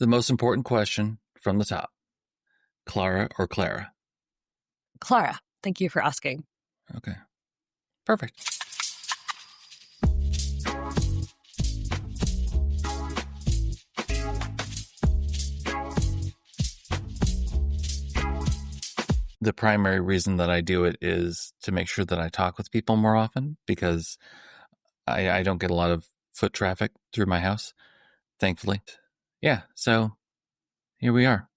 The most important question from the top. Clara or Clara? Clara, thank you for asking. Okay. Perfect. The primary reason that I do it is to make sure that I talk with people more often because I don't get a lot of foot traffic through my house, thankfully. Yeah, so here we are.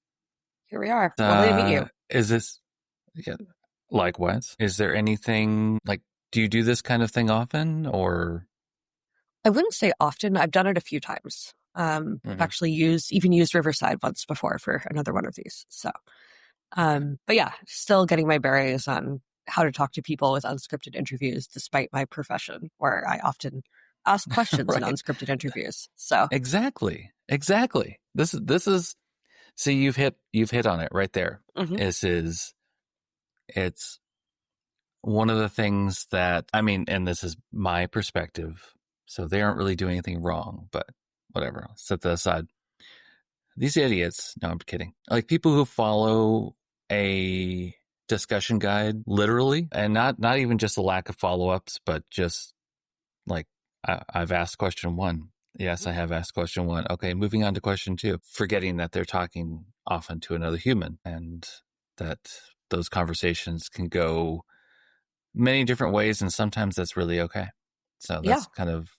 Here we are. Lovely to meet you. Is this, yeah, likewise. Is there anything, like, do you do this kind of thing often or? I wouldn't say often. I've done it a few times. I've actually used Riverside once before for another one of these. So, but yeah, still getting my bearings on how to talk to people with unscripted interviews, despite my profession, where I often ask questions Right. in unscripted interviews. So Exactly. This is. See, you've hit on it right there. It's one of the things that, I mean, and this is my perspective, so they aren't really doing anything wrong, but whatever, I'll set that aside. These idiots, no, I'm kidding. Like people who follow a discussion guide literally, and not even just a lack of follow-ups, but just like, I've asked question 1. Yes, I have asked question 1. Okay, moving on to question 2, forgetting that they're talking often to another human and that those conversations can go many different ways, and sometimes that's really okay. So that's kind of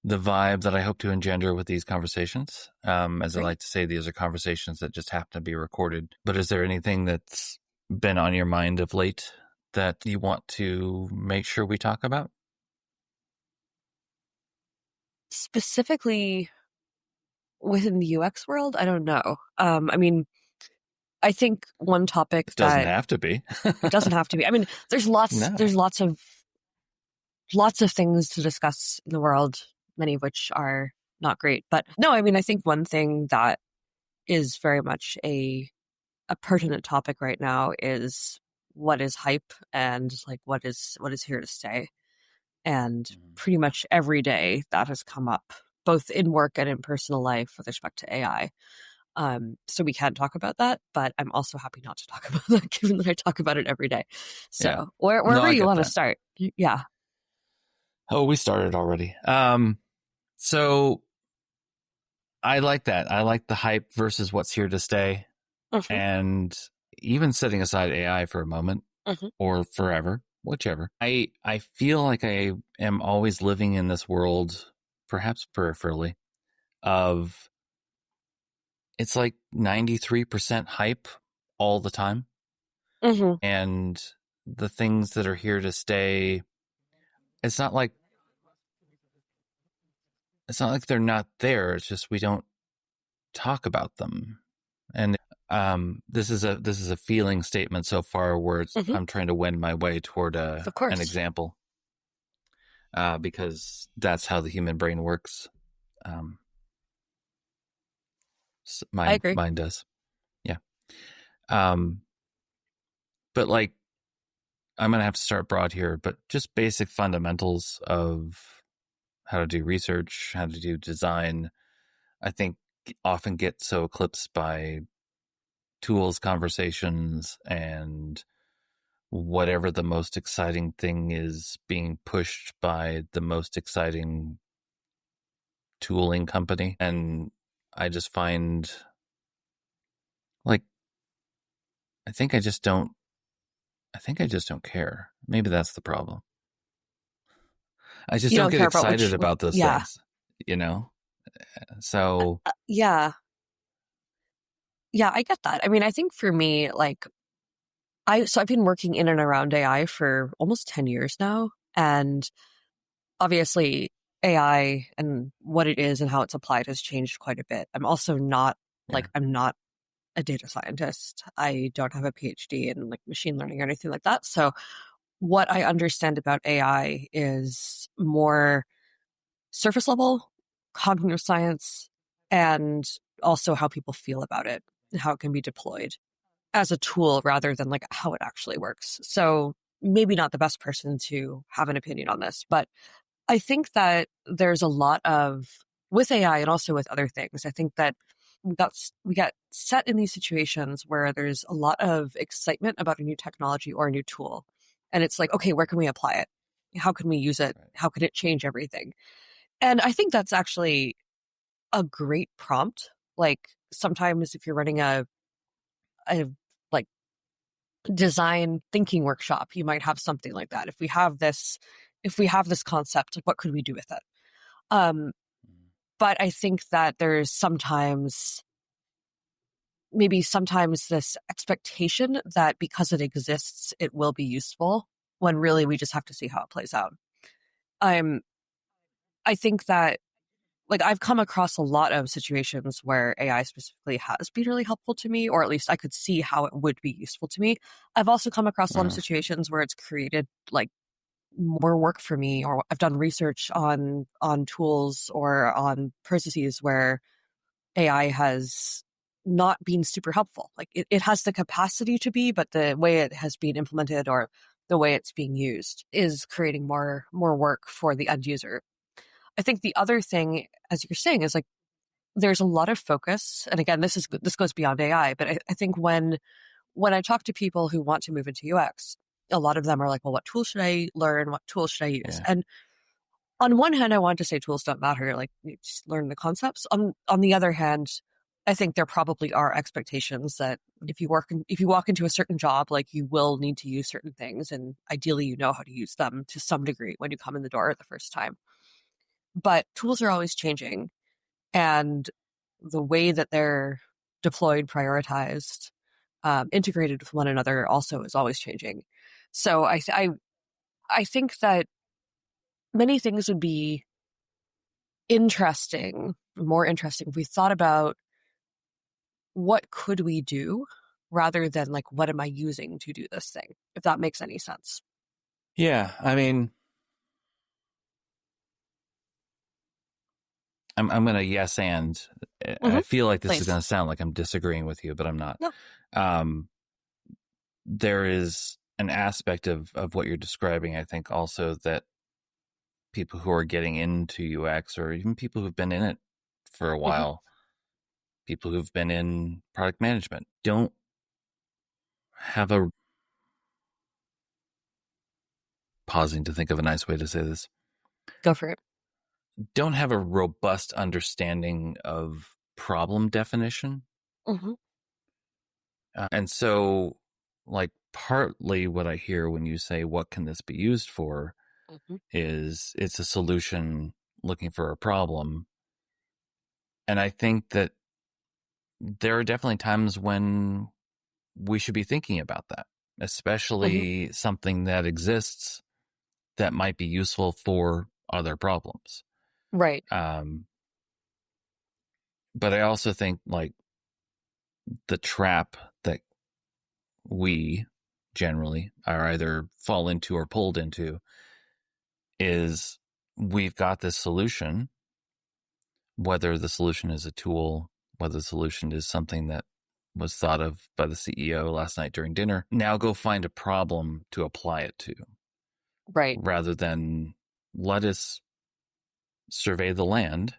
the vibe that I hope to engender with these conversations. As I like to say, these are conversations that just happen to be recorded. But is there anything that's been on your mind of late that you want to make sure we talk about? Specifically within the UX world, I don't know. I mean, I think one topic it doesn't have to be. It doesn't have to be. I mean, there's lots of things to discuss in the world, many of which are not great. But no, I mean, I think one thing that is very much a pertinent topic right now is what is hype and like what is here to stay. And pretty much every day that has come up, both in work and in personal life with respect to AI. So we can talk about that, but I'm also happy not to talk about that, given that I talk about it every day. So wherever you want to start. Yeah. Oh, we started already. So I like that. I like the hype versus what's here to stay. And even setting aside AI for a moment or forever, whichever. I feel like I am always living in this world, perhaps peripherally, of it's like 93% hype all the time. And the things that are here to stay, it's not like they're not there. It's just we don't talk about them. And this is a feeling statement so far where I'm trying to wend my way toward an example, because that's how the human brain works. I agree. Mine does. Yeah. But like, I'm going to have to start broad here, but just basic fundamentals of how to do research, how to do design, I think often get so eclipsed by tools, conversations, and whatever the most exciting thing is being pushed by the most exciting tooling company. And I just find, like, I think I just don't care. Maybe that's the problem. I just don't get excited about those things, you know? So. Yeah, I get that. I mean, I think for me, like, I've been working in and around AI for almost 10 years now. And obviously AI and what it is and how it's applied has changed quite a bit. I'm also not I'm not a data scientist. I don't have a PhD in like machine learning or anything like that. So what I understand about AI is more surface level cognitive science and also how people feel about it and how it can be deployed as a tool rather than like how it actually works. So maybe not the best person to have an opinion on this, but I think that there's a lot of, with AI and also with other things, I think that we get set in these situations where there's a lot of excitement about a new technology or a new tool. And it's like, okay, where can we apply it? How can we use it? Right. How can it change everything? And I think that's actually a great prompt. Like sometimes if you're running a like design thinking workshop, you might have something like that. If we have this concept, what could we do with it? Um, Mm. but I think that there's sometimes this expectation that because it exists, it will be useful when really we just have to see how it plays out. Um, I think that like I've come across a lot of situations where AI specifically has been really helpful to me, or at least I could see how it would be useful to me. I've also come across a lot of Uh, situations where it's created like more work for me, or I've done research on tools or on processes where AI has not been super helpful. Like it has the capacity to be, but the way it has been implemented or the way it's being used is creating more work for the end user. I think the other thing, as you're saying, is like there's a lot of focus, and again, this goes beyond AI, but I think when I talk to people who want to move into UX, a lot of them are like, well, what tool should I learn? What tool should I use? yeah. And on one hand, I want to say tools don't matter. Like, you just learn the concepts. On the other hand, I think there probably are expectations that if you walk into a certain job, like you will need to use certain things, and ideally, you know how to use them to some degree when you come in the door the first time. But tools are always changing, and the way that they're deployed, prioritized, integrated with one another also is always changing. So I think that many things would be more interesting if we thought about what could we do rather than like what am I using to do this thing, if that makes any sense. Yeah. I mean, I'm gonna yes and I Mm-hmm. feel like this is Please. gonna sound like I'm disagreeing with you, but I'm not. No. Um, there is an aspect of what you're describing, I think, also that people who are getting into UX or even people who've been in it for a Mm-hmm. while, people who've been in product management, don't have a pausing to think of a nice way to say this, Go for it. don't have a robust understanding of problem definition. Mm-hmm. And so, like, partly what I hear when you say, what can this be used for, Mm-hmm. is it's a solution looking for a problem. And I think that there are definitely times when we should be thinking about that, Mm-hmm. especially something that exists that might be useful for other problems. Right. Um, but I also think like the trap that we generally are either fall into or pulled into is we've got this solution, whether the solution is a tool, whether the solution is something that was thought of by the CEO last night during dinner. Now go find a problem to apply it to Right. rather than let us survey the land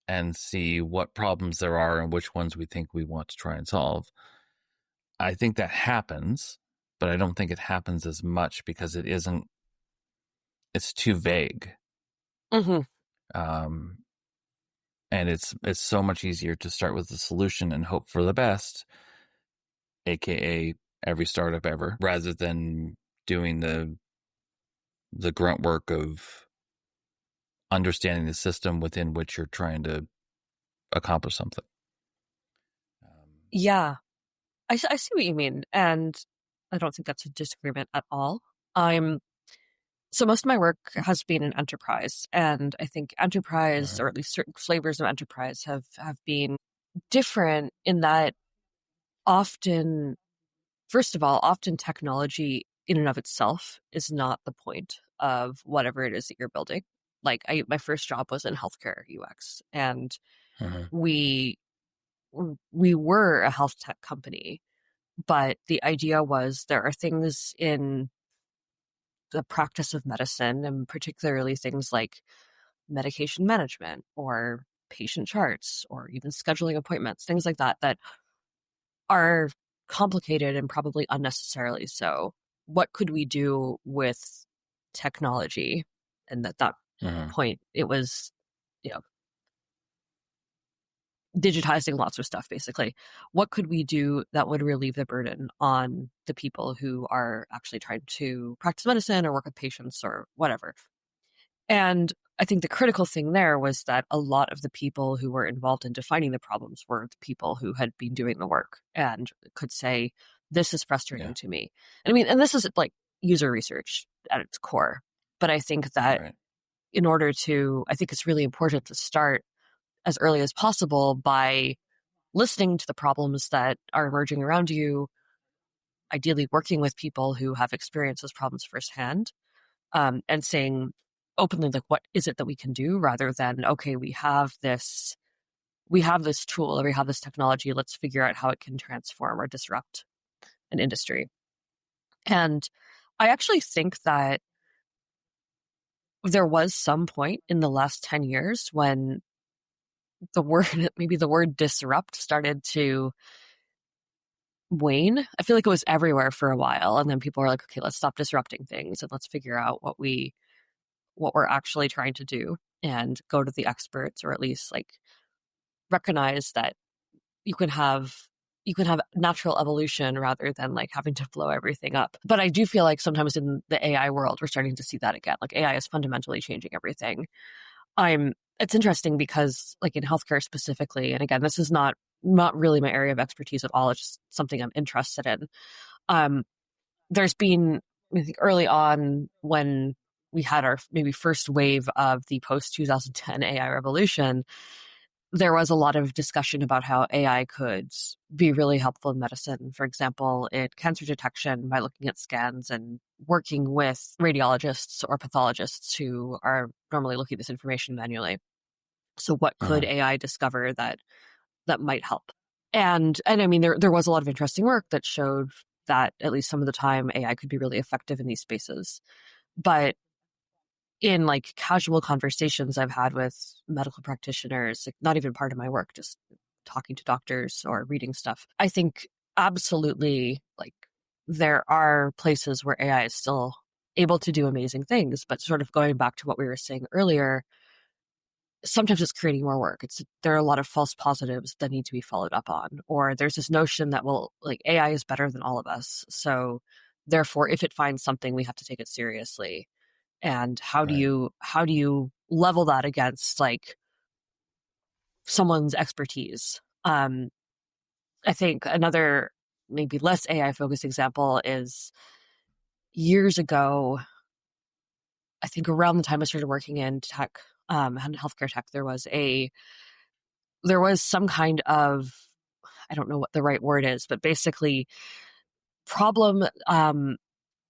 and see what problems there are and which ones we think we want to try and solve. I think that happens, but I don't think it happens as much because it's too vague. Mm-hmm. Um, and it's so much easier to start with the solution and hope for the best, aka every startup ever, rather than doing the grunt work of understanding the system within which you're trying to accomplish something. Yeah. I see what you mean, and I don't think that's a disagreement at all. I'm So most of my work has been in enterprise, and I think enterprise, Uh-huh. or at least certain flavors of enterprise, have been different in that often, first of all, often technology in and of itself is not the point of whatever it is that you're building. Like my first job was in healthcare UX, and Uh-huh. we we were a health tech company, but the idea was there are things in the practice of medicine, and particularly things like medication management or patient charts or even scheduling appointments, things like that, that are complicated and probably unnecessarily so. What could we do with technology? And at that Hmm. point, it was, you know, digitizing lots of stuff, basically. What could we do that would relieve the burden on the people who are actually trying to practice medicine or work with patients or whatever? And I think the critical thing there was that a lot of the people who were involved in defining the problems were the people who had been doing the work and could say, this is frustrating Yeah. to me. And I mean, and this is like user research at its core. But I think that Right. I think it's really important to start as early as possible by listening to the problems that are emerging around you, ideally working with people who have experienced those problems firsthand, and saying openly, like, what is it that we can do, rather than, okay, we have this tool or we have this technology, let's figure out how it can transform or disrupt an industry. And I actually think that there was some point in the last 10 years when the word, maybe the word disrupt started to wane. I feel like it was everywhere for a while. And then people were like, okay, let's stop disrupting things and let's figure out what we're actually trying to do and go to the experts, or at least like recognize that you can have you can have natural evolution rather than like having to blow everything up. But I do feel like sometimes in the AI world we're starting to see that again. Like AI is fundamentally changing everything. I'm It's interesting because like in healthcare specifically, and again, this is not really my area of expertise at all. It's just something I'm interested in. Um, there's been, I think, early on when we had our maybe first wave of the post 2010 AI revolution, there was a lot of discussion about how AI could be really helpful in medicine. For example, in cancer detection by looking at scans and working with radiologists or pathologists who are normally looking at this information manually. So what could Hmm. AI discover that might help? And I mean, there was a lot of interesting work that showed that at least some of the time AI could be really effective in these spaces. But in like casual conversations I've had with medical practitioners, like not even part of my work, just talking to doctors or reading stuff, I think absolutely like there are places where AI is still able to do amazing things, but sort of going back to what we were saying earlier, sometimes it's creating more work. There are a lot of false positives that need to be followed up on, or there's this notion that, well, like AI is better than all of us, so therefore if it finds something we have to take it seriously. And Right. how do you level that against like someone's expertise? I think another maybe less AI focused example is years ago, I think around the time I started working in tech, and healthcare tech, there was some kind of, I don't know what the right word is, but basically problem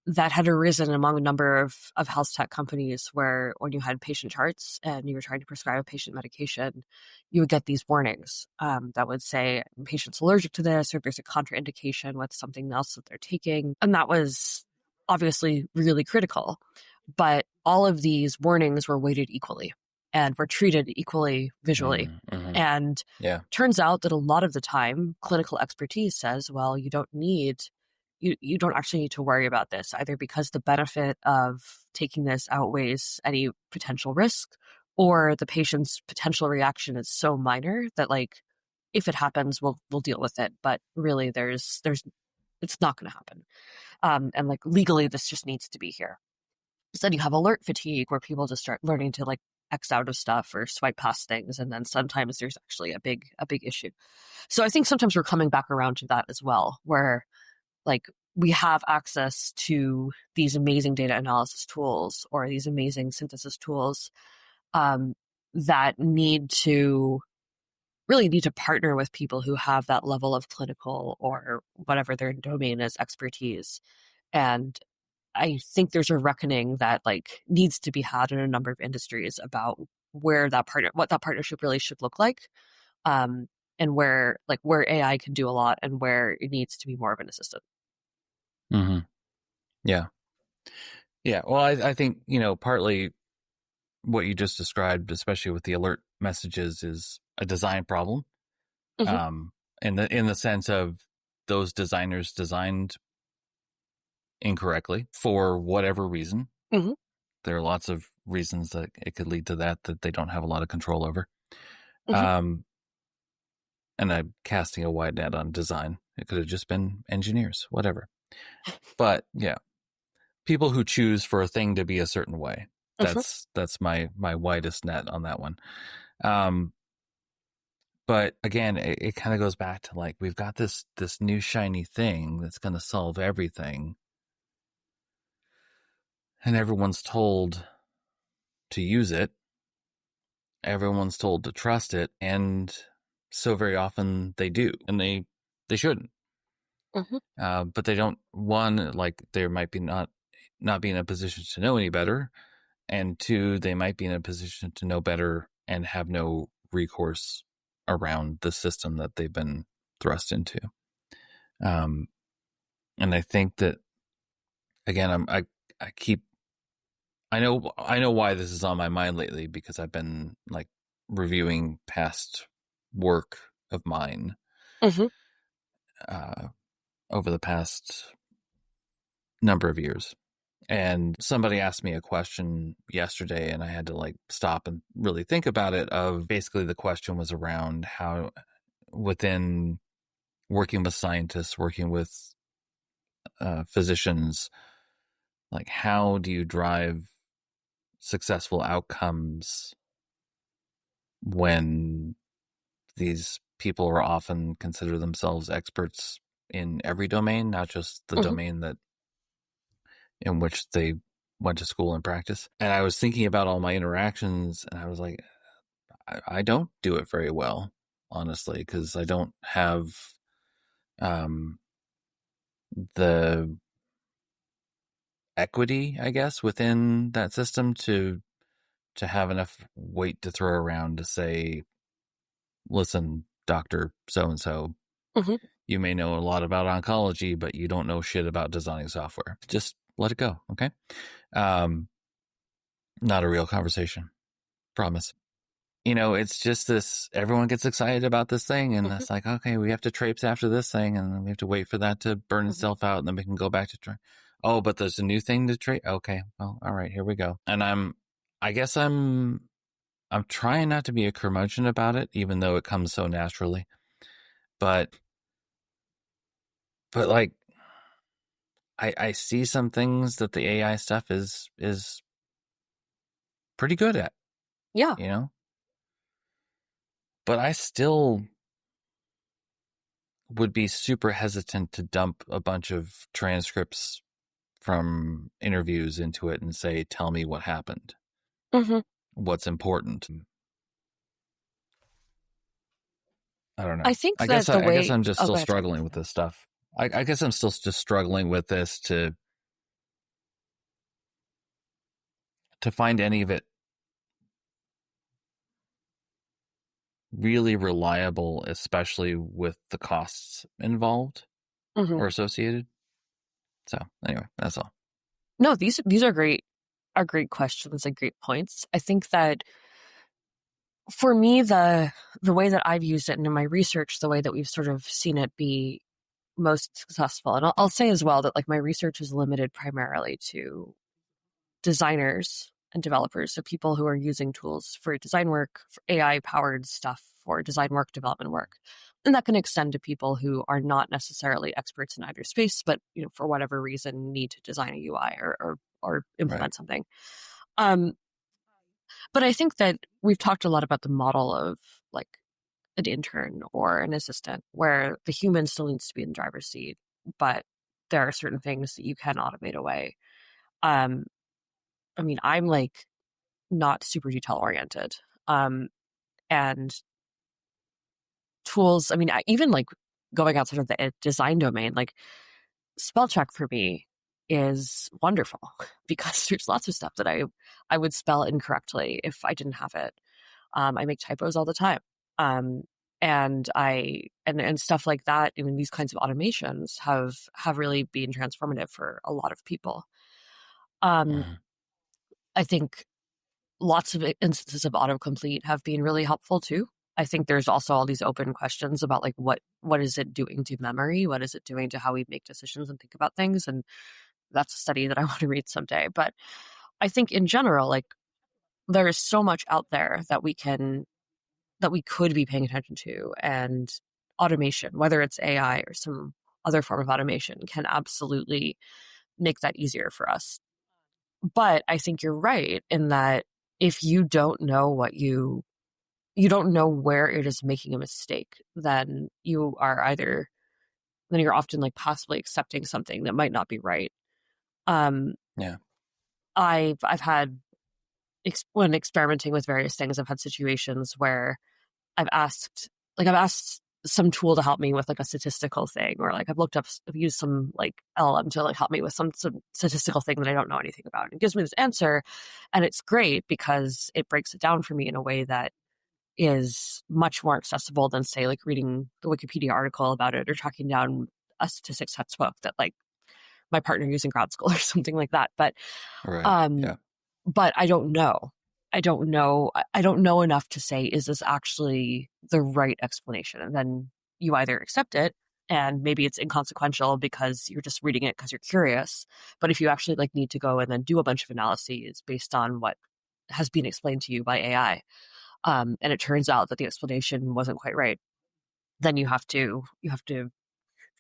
that had arisen among a number of health tech companies where when you had patient charts and you were trying to prescribe a patient medication, you would get these warnings that would say patient's allergic to this or there's a contraindication with something else that they're taking. And that was obviously really critical. But all of these warnings were weighted equally and were treated equally visually. Mm-hmm. And Yeah. turns out that a lot of the time, clinical expertise says, well, you don't actually need to worry about this, either because the benefit of taking this outweighs any potential risk, or the patient's potential reaction is so minor that like if it happens, we'll deal with it. But really, there's it's not going to happen. And like legally, this just needs to be here. So then you have alert fatigue, where people just start learning to like X out of stuff or swipe past things, and then sometimes there's actually a big issue. So I think sometimes we're coming back around to that as well, where like we have access to these amazing data analysis tools or these amazing synthesis tools, um, that really need to partner with people who have that level of clinical or whatever their domain is expertise. And I think there's a reckoning that like needs to be had in a number of industries about what that partnership really should look like, um, and where AI can do a lot and where it needs to be more of an assistant. Hmm. Yeah. Yeah. Well, I think, partly what you just described, especially with the alert messages, is a design problem. Hmm. Um, in the sense of those designers designed incorrectly for whatever reason. Hmm. There are lots of reasons that it could lead to that they don't have a lot of control over. Hmm. Um, and I'm casting a wide net on design. It could have just been engineers, whatever. But yeah, people who choose for a thing to be a certain way. Hmm. That's my widest net on that one. Um, but again, it kind of goes back to like we've got this new shiny thing that's going to solve everything, and everyone's told to use it. Everyone's told to trust it, and so very often they do, and they shouldn't. Hmm. But they don't. One, like they might be not be in a position to know any better, and two, they might be in a position to know better and have no recourse around the system that they've been thrust into. Um, and I think that again, I keep I know why this is on my mind lately because I've been like reviewing past work of mine Hmm. uh, over the past number of years. And somebody asked me a question yesterday, and I had to like stop and really think about it. Of basically, the question was around how within working with scientists, working with physicians, like how do you drive successful outcomes when these people are often consider themselves experts in every domain, not just the Hmm. domain that in which they went to school and practice. And I was thinking about all my interactions, and I was like, I don't do it very well, honestly, because I don't have um, the equity, I guess, within that system to have enough weight to throw around to say, listen, Doctor So and So, Hmm. you may know a lot about oncology, but you don't know shit about designing software. Just let it go, okay? Um, not a real conversation, promise. It's just this everyone gets excited about this thing, and Hmm. it's like, okay, we have to traipse after this thing, and then we have to wait for that to burn Hmm. itself out, and then we can go back to try. Oh, but there's a new thing to trade. Okay, well, all right, here we go. And I guess I'm trying not to be a curmudgeon about it, even though it comes so naturally. But like I see some things that the AI stuff is pretty good at, Yeah. you know. But I still would be super hesitant to dump a bunch of transcripts from interviews into it and say, "Tell me what happened. Hmm. What's important." I don't I know. think that the I guess way, I'm just oh, still go ahead, sorry. struggling with this stuff. I guess I'm still just struggling with this to find any of it really reliable, especially with the costs involved Hmm. or associated. So anyway, that's all. No, these are great questions and great points. I think that for me, the way that I've used it and in my research, the way that we've sort of seen it be most successful, and I'll say as well that like my research is limited primarily to designers and developers, so people who are using tools for design work, for AI powered stuff, for design work, development work. And that can extend to people who are not necessarily experts in either space, but for whatever reason need to design a UI or Right. implement something. Um, but I think that we've talked a lot about the model of like an intern or an assistant where the human still needs to be in the driver's seat, but there are certain things that you can automate away. Um, I mean, I'm like not super detail oriented. And tools, I mean, even like going outside of the design domain, like spell check for me is wonderful because there's lots of stuff that I would spell incorrectly if I didn't have it. I make typos all the time. Um, and stuff like that. I mean, these kinds of automations have really been transformative for a lot of people. Um, Mhm. I think lots of instances of autocomplete have been really helpful too. I think there's also all these open questions about like what is it doing to memory? What is it doing to how we make decisions and think about things? And that's a study that I want to read someday. But I think in general, like there is so much out there that we could be paying attention to, and automation, whether it's AI or some other form of automation, can absolutely make that easier for us. But I think you're right in that if you don't know you don't know where it is making a mistake, then then you're often like possibly accepting something that might not be right. Um, Yeah. I've had when experimenting with various things, I've had situations where I've asked some tool to help me with like a statistical thing, or like I've used some like LLM to like help me with some statistical thing that I don't know anything about. And it gives me this answer, and it's great because it breaks it down for me in a way that is much more accessible than say like reading the Wikipedia article about it or tracking down a statistics textbook that like my partner used in grad school or something like that. Right. Um, Yeah. but I don't know. I don't know. I don't know enough to say, is this actually the right explanation? And then you either accept it and maybe it's inconsequential because you're just reading it because you're curious. But if you actually like need to go and then do a bunch of analyses based on what has been explained to you by AI, and it turns out that the explanation wasn't quite right, then you have to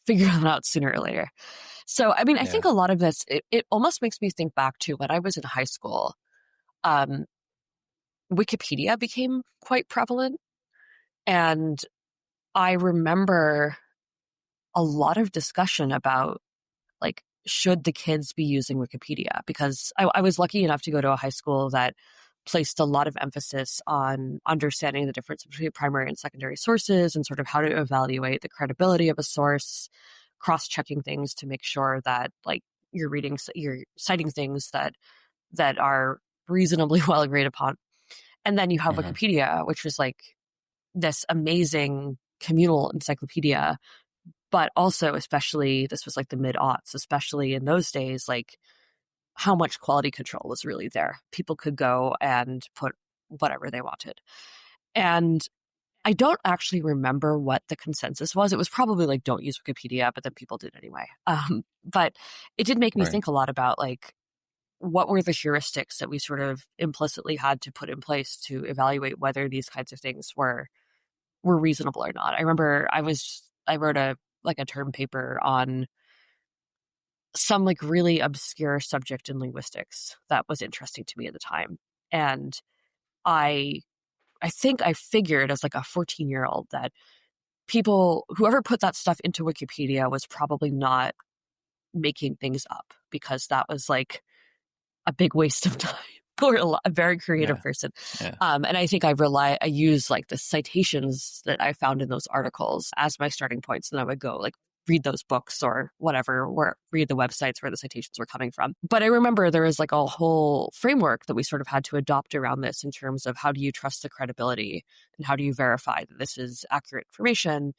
figure that out sooner or later. So, I mean, I think Yeah. a lot of this, it almost makes me think back to when I was in high school. Um, Wikipedia became quite prevalent. And I remember a lot of discussion about like, should the kids be using Wikipedia? Because I was lucky enough to go to a high school that placed a lot of emphasis on understanding the difference between primary and secondary sources and sort of how to evaluate the credibility of a source, cross-checking things to make sure that like you're citing things that are reasonably well agreed upon. And then you have Hmm. Wikipedia, which was like this amazing communal encyclopedia, but also especially this was like the mid-aughts, especially in those days, like how much quality control was really there. People could go and put whatever they wanted. And I don't actually remember what the consensus was. It was probably like, don't use Wikipedia, but then people did anyway. But it did make me Right. think a lot about like, what were the heuristics that we sort of implicitly had to put in place to evaluate whether these kinds of things were reasonable or not. I remember I wrote a term paper on some like really obscure subject in linguistics that was interesting to me at the time. And I I think I figured as like a 14-year-old that whoever put that stuff into Wikipedia was probably not making things up, because that was like a big waste of time for a very creative Yeah. person. Yeah. And I think I use like the citations that I found in those articles as my starting points. And I would go like read those books or whatever, or read the websites where the citations were coming from. But I remember there was like a whole framework that we sort of had to adopt around this in terms of how do you trust the credibility and how do you verify that this is accurate information.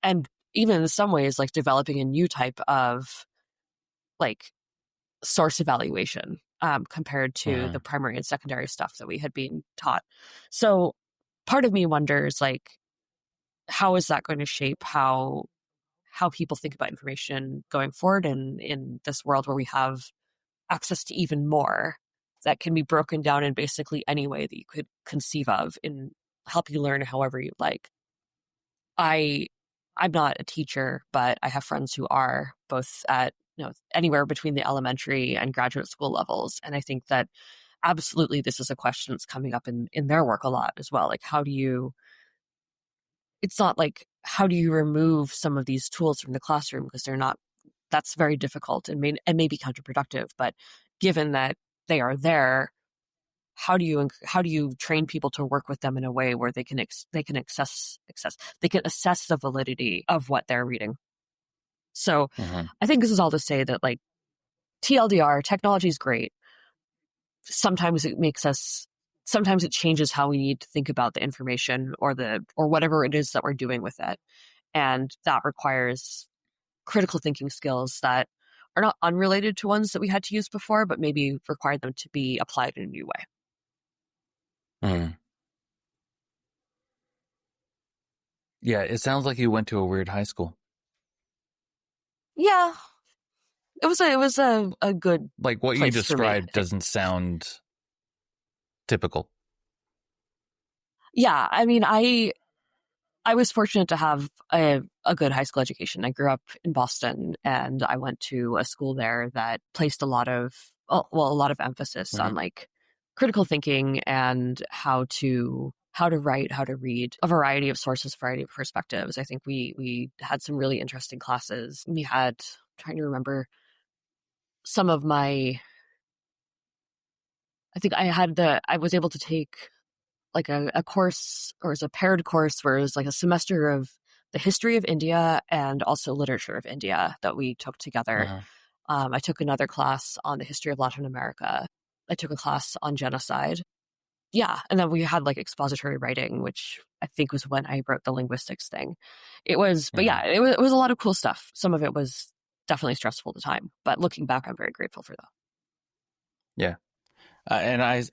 And even in some ways, like developing a new type of like source evaluation, compared to the Hmm. primary and secondary stuff that we had been taught. So part of me wonders, like, how is that going to shape how people think about information going forward, and in this world where we have access to even more that can be broken down in basically any way that you could conceive of and help you learn however you like. I I'm not a teacher, but I have friends who are, both at anywhere between the elementary and graduate school levels, and I think that absolutely this is a question that's coming up in their work a lot as well. Like, how do you? It's not like how do you remove some of these tools from the classroom, because they're not. That's very difficult and may be counterproductive. But given that they are there, how do you train people to work with them in a way where they can they can assess the validity of what they're reading. So Hmm. I think this is all to say that like TLDR, technology is great. Sometimes sometimes it changes how we need to think about the information or whatever it is that we're doing with it. And that requires critical thinking skills that are not unrelated to ones that we had to use before, but maybe require them to be applied in a new way. Mm. Yeah, it sounds like you went to a weird high school. Yeah, it was a good Like what you place for me, I described think. doesn't sound typical. Yeah, I mean, I was fortunate to have a good high school education. I grew up in Boston and I went to a school there that placed a lot of, well, a lot of emphasis Hmm. on like critical thinking and how to write, how to read a variety of sources, a variety of perspectives. I think we had some really interesting classes. We had, I'm trying to remember some of my, I think I was able to take like a course or as a paired course where it was like a semester of the history of India and also literature of India that we took together. Uh-huh. I took another class on the history of Latin America. I took a class on genocide. Yeah. And then we had like expository writing, which I think was when I wrote the linguistics thing. But Hmm. yeah, it was a lot of cool stuff. Some of it was definitely stressful at the time, but looking back, I'm very grateful for that. Yeah. And I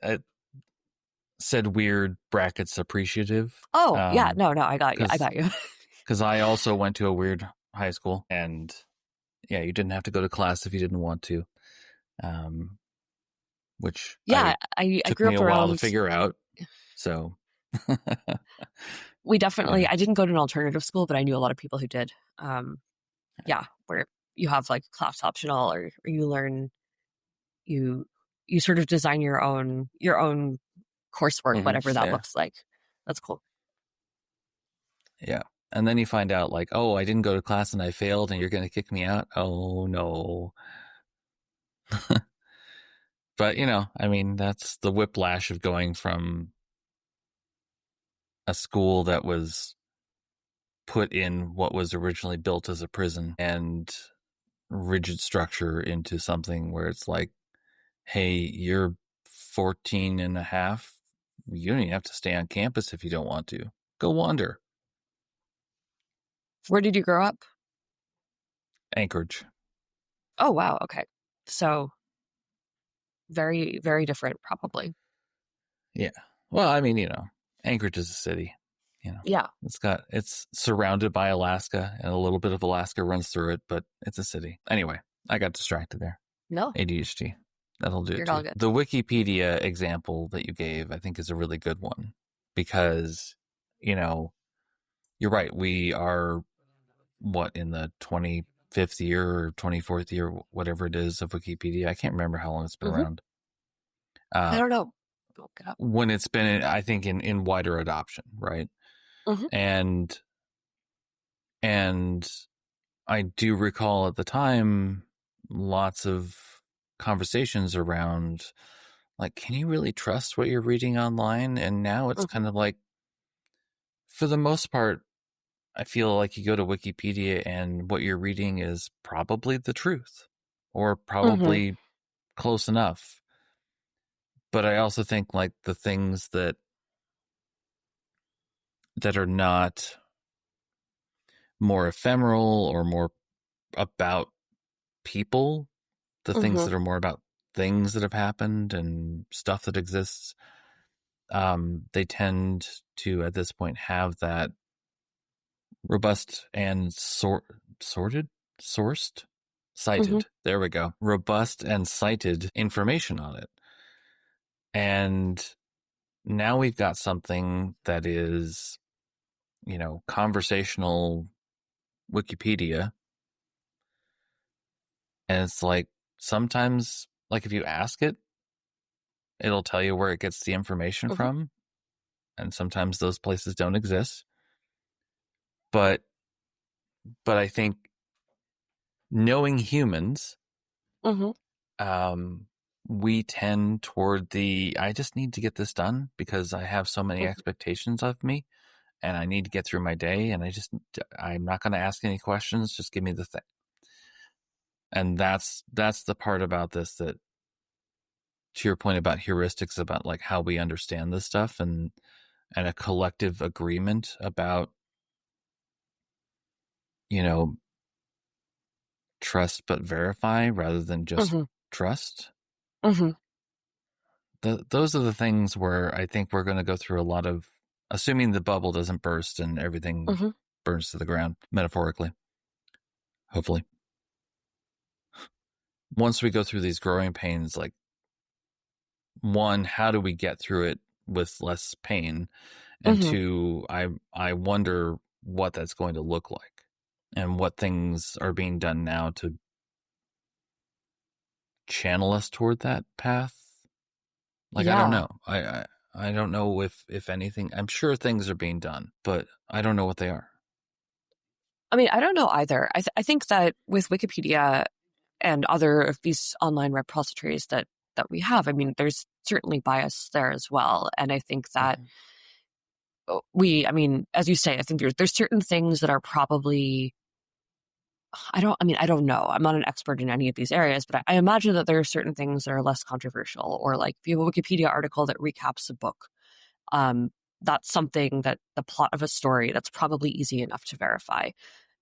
said weird brackets appreciative. Oh, yeah. No, no, I got you. I Because got you. I also went to a weird high school, and yeah, you didn't have to go to class if you didn't want to, um, which Yeah. I I took grew me up a while to around figure out. So, we definitely, yeah. I didn't go to an alternative school, but I knew a lot of people who did. Yeah, where you have like class optional or you learn, you, you sort of design your own coursework, Hmm. whatever that Yeah. looks like. That's cool. Yeah. And then you find out, like, oh, I didn't go to class and I failed, and you're going to kick me out. Oh, no. But, I mean, that's the whiplash of going from a school that was put in what was originally built as a prison and rigid structure into something where it's like, hey, you're 14 and a half. You don't even have to stay on campus if you don't want to. Go wander. Where did you grow up? Anchorage. Oh, wow. Okay. So very, very different, probably. Yeah. Well, I mean, Anchorage is a city. Yeah. It's surrounded by Alaska, and a little bit of Alaska runs through it, but it's a city. Anyway, I got distracted there. No, ADHD. That'll do it you're to all you. good. The Wikipedia example that you gave, I think, is a really good one because, you know, you're right. We are, what, in the 25th year or 24th year, whatever it is, of Wikipedia. I can't remember how long it's been Hmm. around. I Uh, don't know. Look it up. when it's been, I think, in wider adoption, right? Hmm. And and I do recall at the time lots of conversations around, like, can you really trust what you're reading online? And now it's Hmm. kind of like, for the most part, I feel like you go to Wikipedia and what you're reading is probably the truth or Hmm. probably close enough. But I also think, like, the things that are not more ephemeral or more about people, the things Hmm. that are more about things that have happened and stuff that exists, they tend to, at this point, have that robust and sorted, sourced, Hmm. cited. There we go. Robust and cited information on it. And now we've got something that is, conversational Wikipedia. And it's like, sometimes, like, if you ask it, it'll tell you where it gets the information Hmm. from. And sometimes those places don't exist. But I think, knowing humans, Hmm. um, we tend toward the, I just need to get this done because I have so many Hmm. expectations of me and I need to get through my day, and I'm not going to ask any questions. Just give me the thing. And that's the part about this that, to your point about heuristics, about like how we understand this stuff, and a collective agreement about, you know, trust but verify rather than just Hmm. trust. Hmm. those are the things where I think we're going to go through a lot of, assuming the bubble doesn't burst and everything Hmm. burns to the ground, metaphorically, hopefully. Once we go through these growing pains, like, one, how do we get through it with less pain? And Hmm. two, I wonder what that's going to look like and what things are being done now to channel us toward that path. Like, I don't Yeah. know. I don't know if anything. I'm sure things are being done, but I don't know what they are. I mean, I don't know either. I think that with Wikipedia and other of these online repositories that we have, I mean, there's certainly bias there as well. And I think that Mm-hmm. I mean, as you say, I think there's certain things that are probably, I don't know. I'm not an expert in any of these areas, but I imagine that there are certain things that are less controversial, or like if you have a Wikipedia article that recaps a book, um, that's something that the plot of a story that's probably easy enough to verify.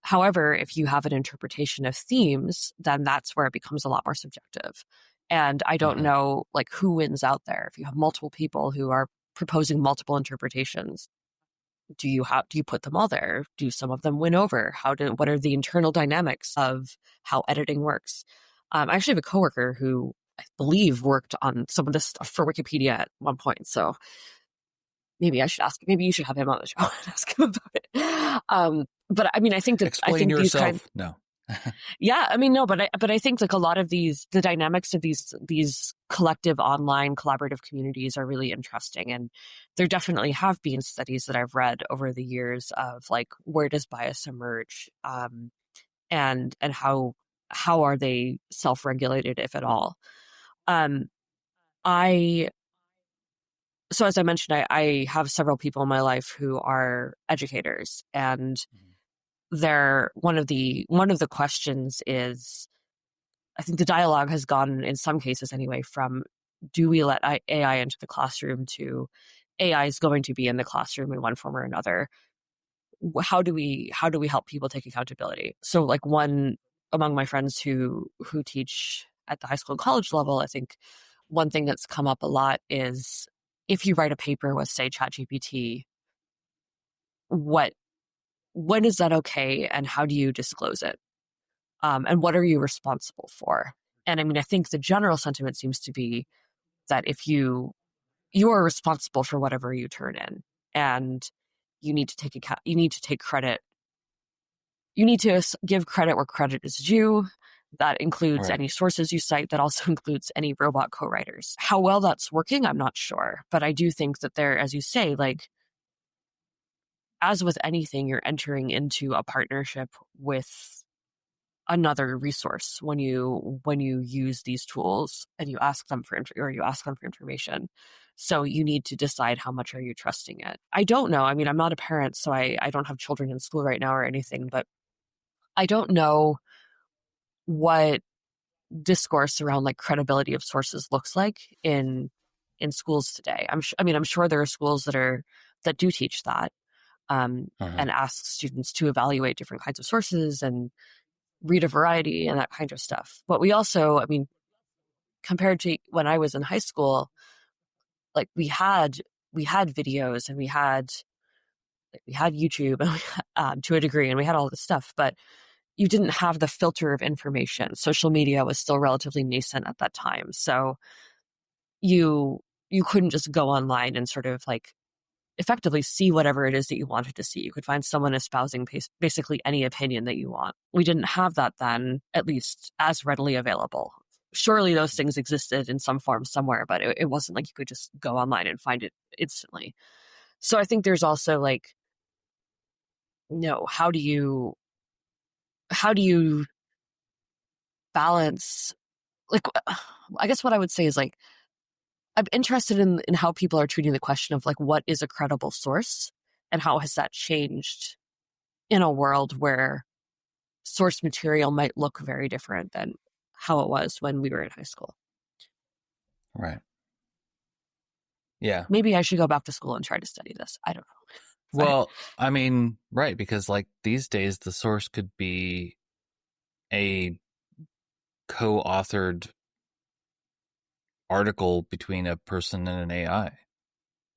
However, if you have an interpretation of themes, then that's where it becomes a lot more subjective. And I don't Mm-hmm. know like who wins out there. If you have multiple people who are proposing multiple interpretations, do you put them all there? Do some of them win over? What are the internal dynamics of how editing works? I actually have a coworker who I believe worked on some of this stuff for Wikipedia at one point. So maybe I should ask. Maybe you should have him on the show and ask him about it. But I mean, I Explain think these yourself. No. yeah, I mean, no, but I think like a lot of the dynamics of these collective online collaborative communities are really interesting, and there definitely have been studies that I've read over the years of like where does bias emerge, and how are they self-regulated if at all. Um, I so as I mentioned, I have several people in my life who are educators, and they're one of the questions is I think the dialogue has gone, in some cases anyway, from do we let AI into the classroom to AI is going to be in the classroom in one form or another. How do we help people take accountability? So, like one among my friends who teach at the high school and college level, I think one thing that's come up a lot is if you write a paper with, say, ChatGPT, what when is that okay, and how do you disclose it? And what are you responsible for? And I mean, I think the general sentiment seems to be that if you are responsible for whatever you turn in, and you need to take credit. You need to give credit where credit is due. That includes Right. any sources you cite. That also includes any robot co-writers. How well that's working, I'm not sure, but I do think that there, as you say, like as with anything, you're entering into a partnership with another resource when you use these tools and you ask them or you ask them for information. So you need to decide how much are you trusting it. I don't know. I mean, I'm not a parent, so I don't have children in school right now or anything, but I don't know what discourse around like credibility of sources looks like in schools today. I mean, I'm sure there are schools that do teach that, Uh-huh. and ask students to evaluate different kinds of sources and read a variety and that kind of stuff. But we also, I mean, compared to when I was in high school, like we had videos and we had YouTube and to a degree, and we had all this stuff, but you didn't have the filter of information. Social media was still relatively nascent at that time, so you you couldn't just go online and sort of like effectively see whatever it is that you wanted to see. You could find someone espousing basically any opinion that you want. We didn't have that then, at least as readily available. Surely those things existed in some form somewhere, but it wasn't like you could just go online and find it instantly. So I think there's also like, no, how do you balance like I guess what I would say is like I'm interested in how people are treating the question of like what is a credible source and how has that changed in a world where source material might look very different than how it was when we were in high school. Right. Yeah. Maybe I should go back to school and try to study this. I don't know. Well, I mean, right, because like these days the source could be a co-authored article between a person and an AI,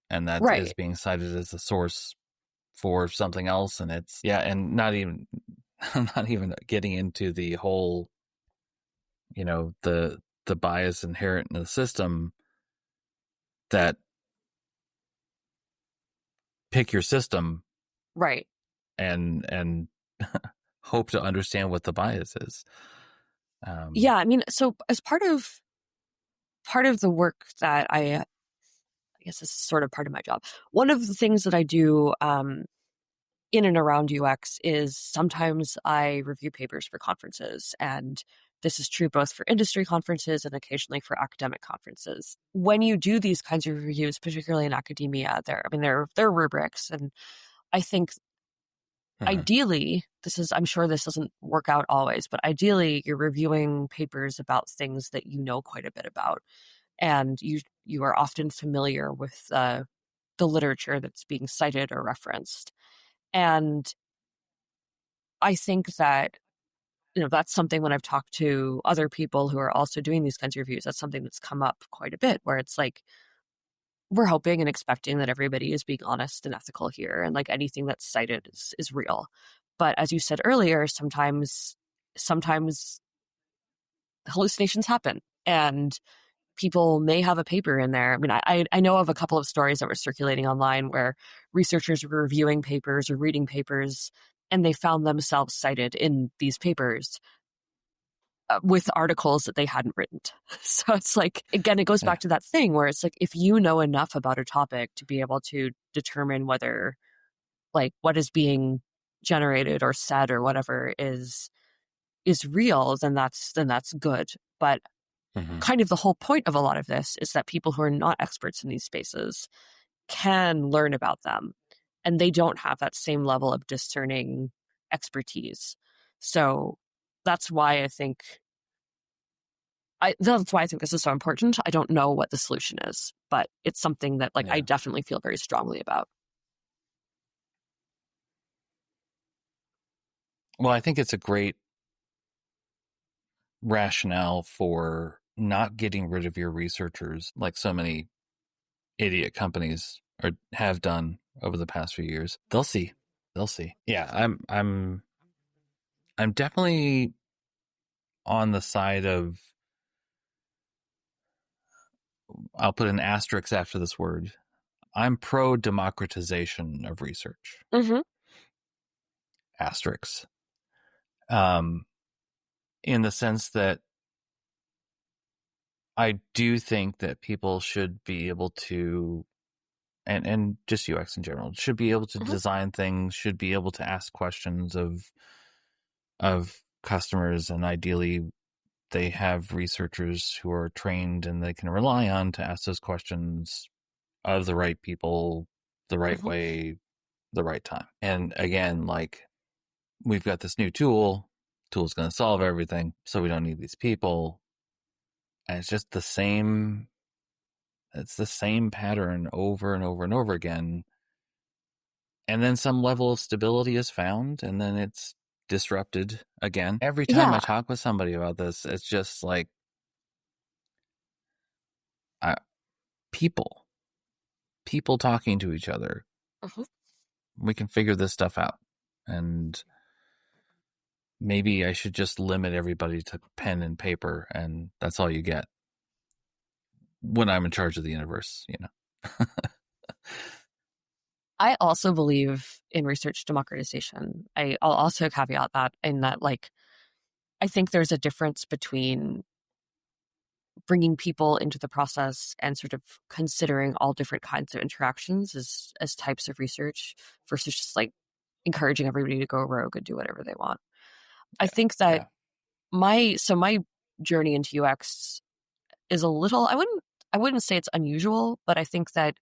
and that is Right. being cited as a source for something else. And it's, yeah, and not even, not even getting into the whole, the bias inherent in the system that pick your system Right. and hope to understand what the bias is. Yeah, I mean, so as part of the work that I guess this is sort of part of my job. One of the things that I do in and around UX is sometimes I review papers for conferences, and this is true both for industry conferences and occasionally for academic conferences. When you do these kinds of reviews, particularly in academia, there are rubrics, and I think Mhm. ideally, I'm sure this doesn't work out always, but ideally, you're reviewing papers about things that you know quite a bit about, and you are often familiar with the literature that's being cited or referenced. And I think that, that's something when I've talked to other people who are also doing these kinds of reviews, that's something that's come up quite a bit where it's like, we're hoping and expecting that everybody is being honest and ethical here. And like anything that's cited is real. But as you said earlier, sometimes hallucinations happen and people may have a paper in there. I mean, I know of a couple of stories that were circulating online where researchers were reviewing papers or reading papers, and they found themselves cited in these papers with articles that they hadn't written. So it's like, again, it goes Yeah. back to that thing where it's like, if you know enough about a topic to be able to determine whether like what is being generated or said or whatever is real, then that's good. But Mhm. kind of the whole point of a lot of this is that people who are not experts in these spaces can learn about them, and they don't have that same level of discerning expertise. So that's why I think that's why I think this is so important. I don't know what the solution is, but it's something that like I Yeah. definitely feel very strongly about. Well, I think it's a great rationale for not getting rid of your researchers like so many idiot companies have done over the past few years. They'll see. They'll see. Yeah, I'm definitely on the side of, I'll put an asterisk after this word. I'm pro democratization of research. Mm-hmm. Asterisks. Um, in the sense that I do think that people should be able to, and just UX in general, should be able to Mm-hmm. design things, should be able to ask questions of customers, and ideally they have researchers who are trained and they can rely on to ask those questions of the right people, the right Mm-hmm. way, the right time. And again, like, we've got this new tool's going to solve everything, so we don't need these people. And it's just it's the same pattern over and over and over again. And then some level of stability is found, and then it's disrupted again. Every time I Yeah. talk with somebody about this, it's just like, I, people, people talking to each other. Mm-hmm. We can figure this stuff out. And maybe I should just limit everybody to pen and paper, and that's all you get when I'm in charge of the universe. I also believe in research democratization. I'll also caveat that in that, like, I think there's a difference between bringing people into the process and sort of considering all different kinds of interactions as types of research versus just like encouraging everybody to go rogue and do whatever they want. I Yeah. think that Yeah. my journey into UX is a little I wouldn't say it's unusual, but I think that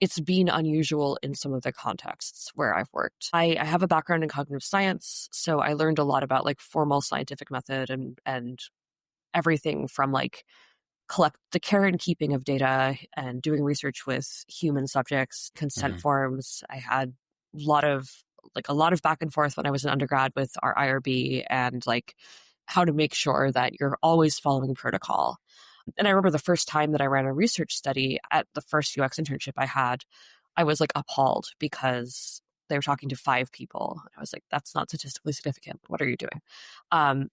it's been unusual in some of the contexts where I've worked. I have a background in cognitive science, so I learned a lot about like formal scientific method and everything from like collect the care and keeping of data and doing research with human subjects, consent Mm-hmm. forms. I had a lot of back and forth when I was an undergrad with our IRB and like how to make sure that you're always following protocol. And I remember the first time that I ran a research study at the first UX internship I had, I was like appalled because they were talking to 5 people. I was like, that's not statistically significant. What are you doing? And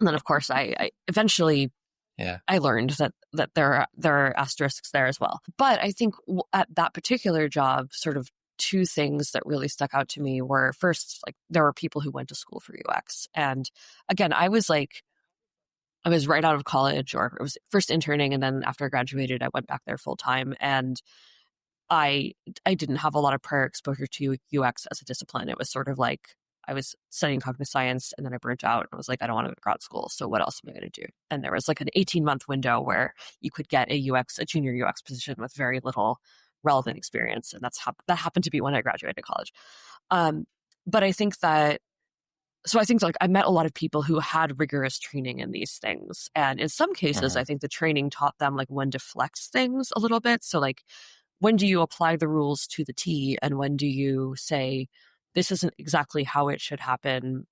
then of course I eventually Yeah. I learned that there are asterisks there as well. But I think at that particular job, sort of two things that really stuck out to me were, first, like, there were people who went to school for UX. And again, I was right out of college, or it was first interning, and then after I graduated, I went back there full time. And I didn't have a lot of prior exposure to UX as a discipline. It was sort of like I was studying cognitive science and then I burnt out and I was like, I don't want to go to grad school. So what else am I going to do? And there was like an 18-month window where you could get a junior UX position with very little relevant experience. And that happened to be when I graduated college. But I think that, so I think like I met a lot of people who had rigorous training in these things. And in some cases, Hmm. I think the training taught them like when to flex things a little bit. So like, when do you apply the rules to the T, and when do you say this isn't exactly how it should happen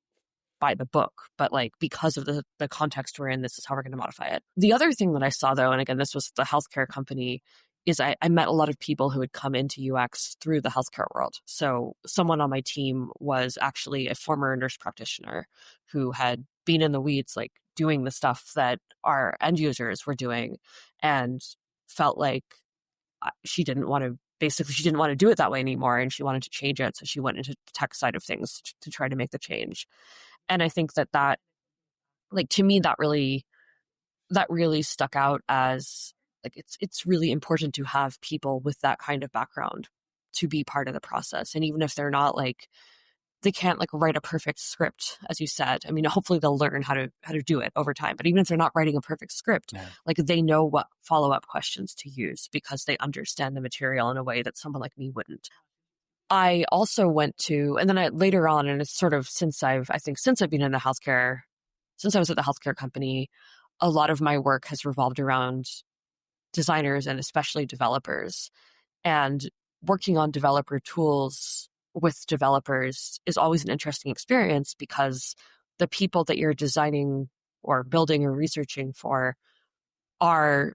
by the book, but like because of the context we're in, this is how we're going to modify it. The other thing that I saw, though, and again, this was the healthcare company, is I met a lot of people who had come into UX through the healthcare world. So someone on my team was actually a former nurse practitioner who had been in the weeds, like doing the stuff that our end users were doing, and felt like she didn't want to do it that way anymore, and she wanted to change it. So she went into the tech side of things to try to make the change. And I think that like, to me, that really stuck out as like, it's really important to have people with that kind of background to be part of the process. And even if they're not like, they can't like write a perfect script, as you said. I mean, hopefully they'll learn how to do it over time. But even if they're not writing a perfect script, Yeah. like, they know what follow-up questions to use because they understand the material in a way that someone like me wouldn't. I also went to, and then later on, and it's sort of since I've been in the healthcare, since I was at the healthcare company, a lot of my work has revolved around designers and especially developers. And working on developer tools with developers is always an interesting experience because the people that you're designing or building or researching for are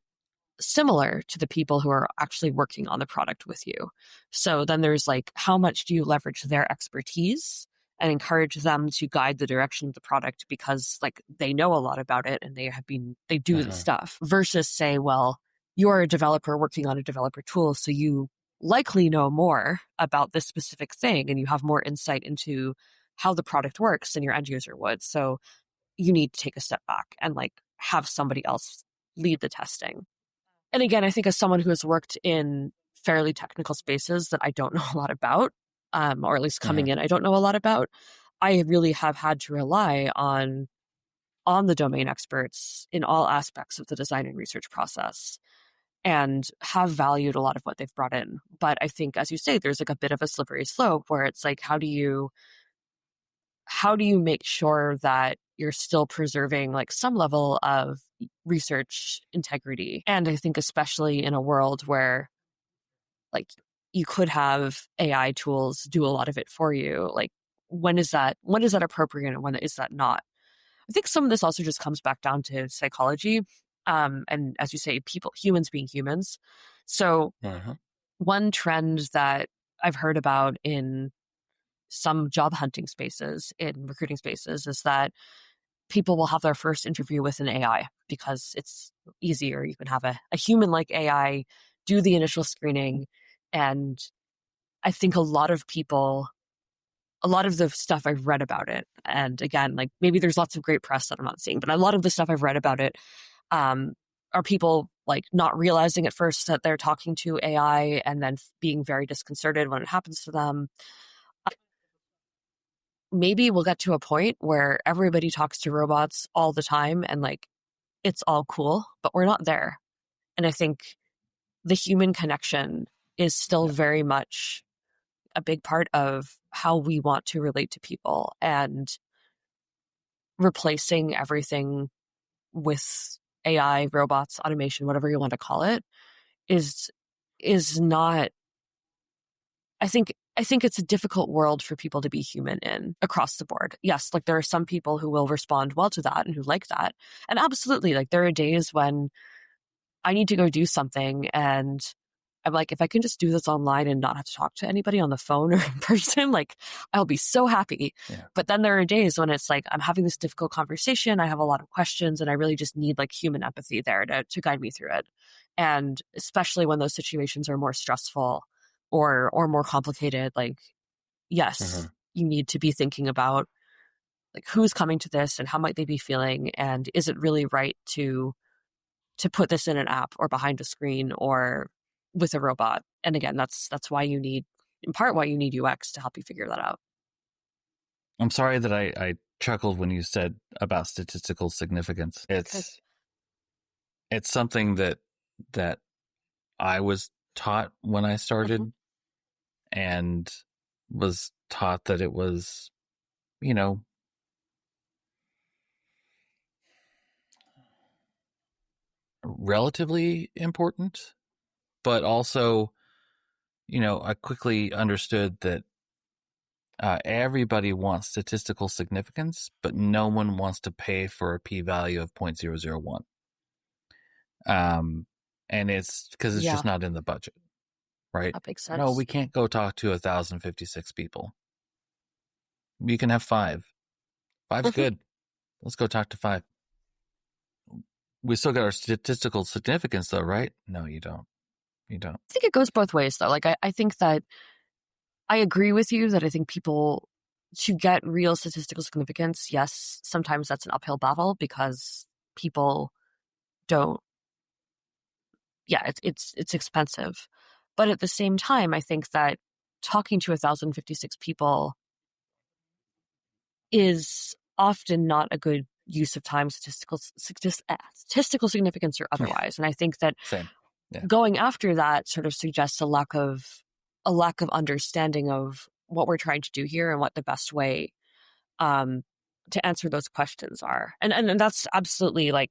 similar to the people who are actually working on the product with you. So then there's like, how much do you leverage their expertise and encourage them to guide the direction of the product because like they know a lot about it and they do the Uh-huh. stuff, versus say, well, you're a developer working on a developer tool, so you likely know more about this specific thing and you have more insight into how the product works than your end user would. So you need to take a step back and like have somebody else lead the testing. And again, I think as someone who has worked in fairly technical spaces that I don't know a lot about, or at least coming Uh-huh. in, I don't know a lot about, I really have had to rely on the domain experts in all aspects of the design and research process, and have valued a lot of what they've brought in. But I think, as you say, there's like a bit of a slippery slope where it's like, how do you make sure that you're still preserving like some level of research integrity? And I think especially in a world where like you could have AI tools do a lot of it for you, like, when is that appropriate and when is that not? I think some of this also just comes back down to psychology. And as you say, humans being humans. So Uh-huh. one trend that I've heard about in some job hunting spaces, in recruiting spaces, is that people will have their first interview with an AI because it's easier. You can have a human like AI do the initial screening. And I think a lot of the stuff I've read about it, and again, like, maybe there's lots of great press that I'm not seeing, but a lot of the stuff I've read about it um, are people like not realizing at first that they're talking to AI and then being very disconcerted when it happens to them. Maybe we'll get to a point where everybody talks to robots all the time and like it's all cool, but we're not there. And I think the human connection is still Yeah. very much a big part of how we want to relate to people, and replacing everything with AI, robots, automation, whatever you want to call it, is not. I think it's a difficult world for people to be human in across the board. Yes, like there are some people who will respond well to that and who like that. And absolutely, like there are days when I need to go do something, and I'm like, if I can just do this online and not have to talk to anybody on the phone or in person, like I'll be so happy. Yeah. But then there are days when it's like I'm having this difficult conversation, I have a lot of questions, and I really just need like human empathy there to guide me through it. And especially when those situations are more stressful or more complicated, like yes, Mhm. you need to be thinking about like who's coming to this and how might they be feeling, and is it really right to put this in an app or behind a screen or with a robot. And again, that's why you need, in part, why you need UX to help you figure that out. I'm sorry that I chuckled when you said about statistical significance. Okay. It's something that I was taught when I Mm-hmm. started, and was taught that it was, you know, relatively important, but also, I quickly understood that everybody wants statistical significance, but no one wants to pay for a p-value of 0.001. And it's because it's Yeah, just not in the budget, right? that makes No, sense. we can't go talk to 1,056 people. You can have five. Five's Mhm. good. Let's go talk to five. We still got our statistical significance, though, right? No, you don't. You don't. I think it goes both ways, though. Like, I think that I agree with you that I think people, to get real statistical significance, yes, sometimes that's an uphill battle because people don't, yeah, it's expensive. But at the same time, I think that talking to 1,056 people is often not a good use of time, statistical significance or Yeah, otherwise. And I think that same. Yeah. going after that sort of suggests a lack of understanding of what we're trying to do here and what the best way um, to answer those questions are. And that's absolutely like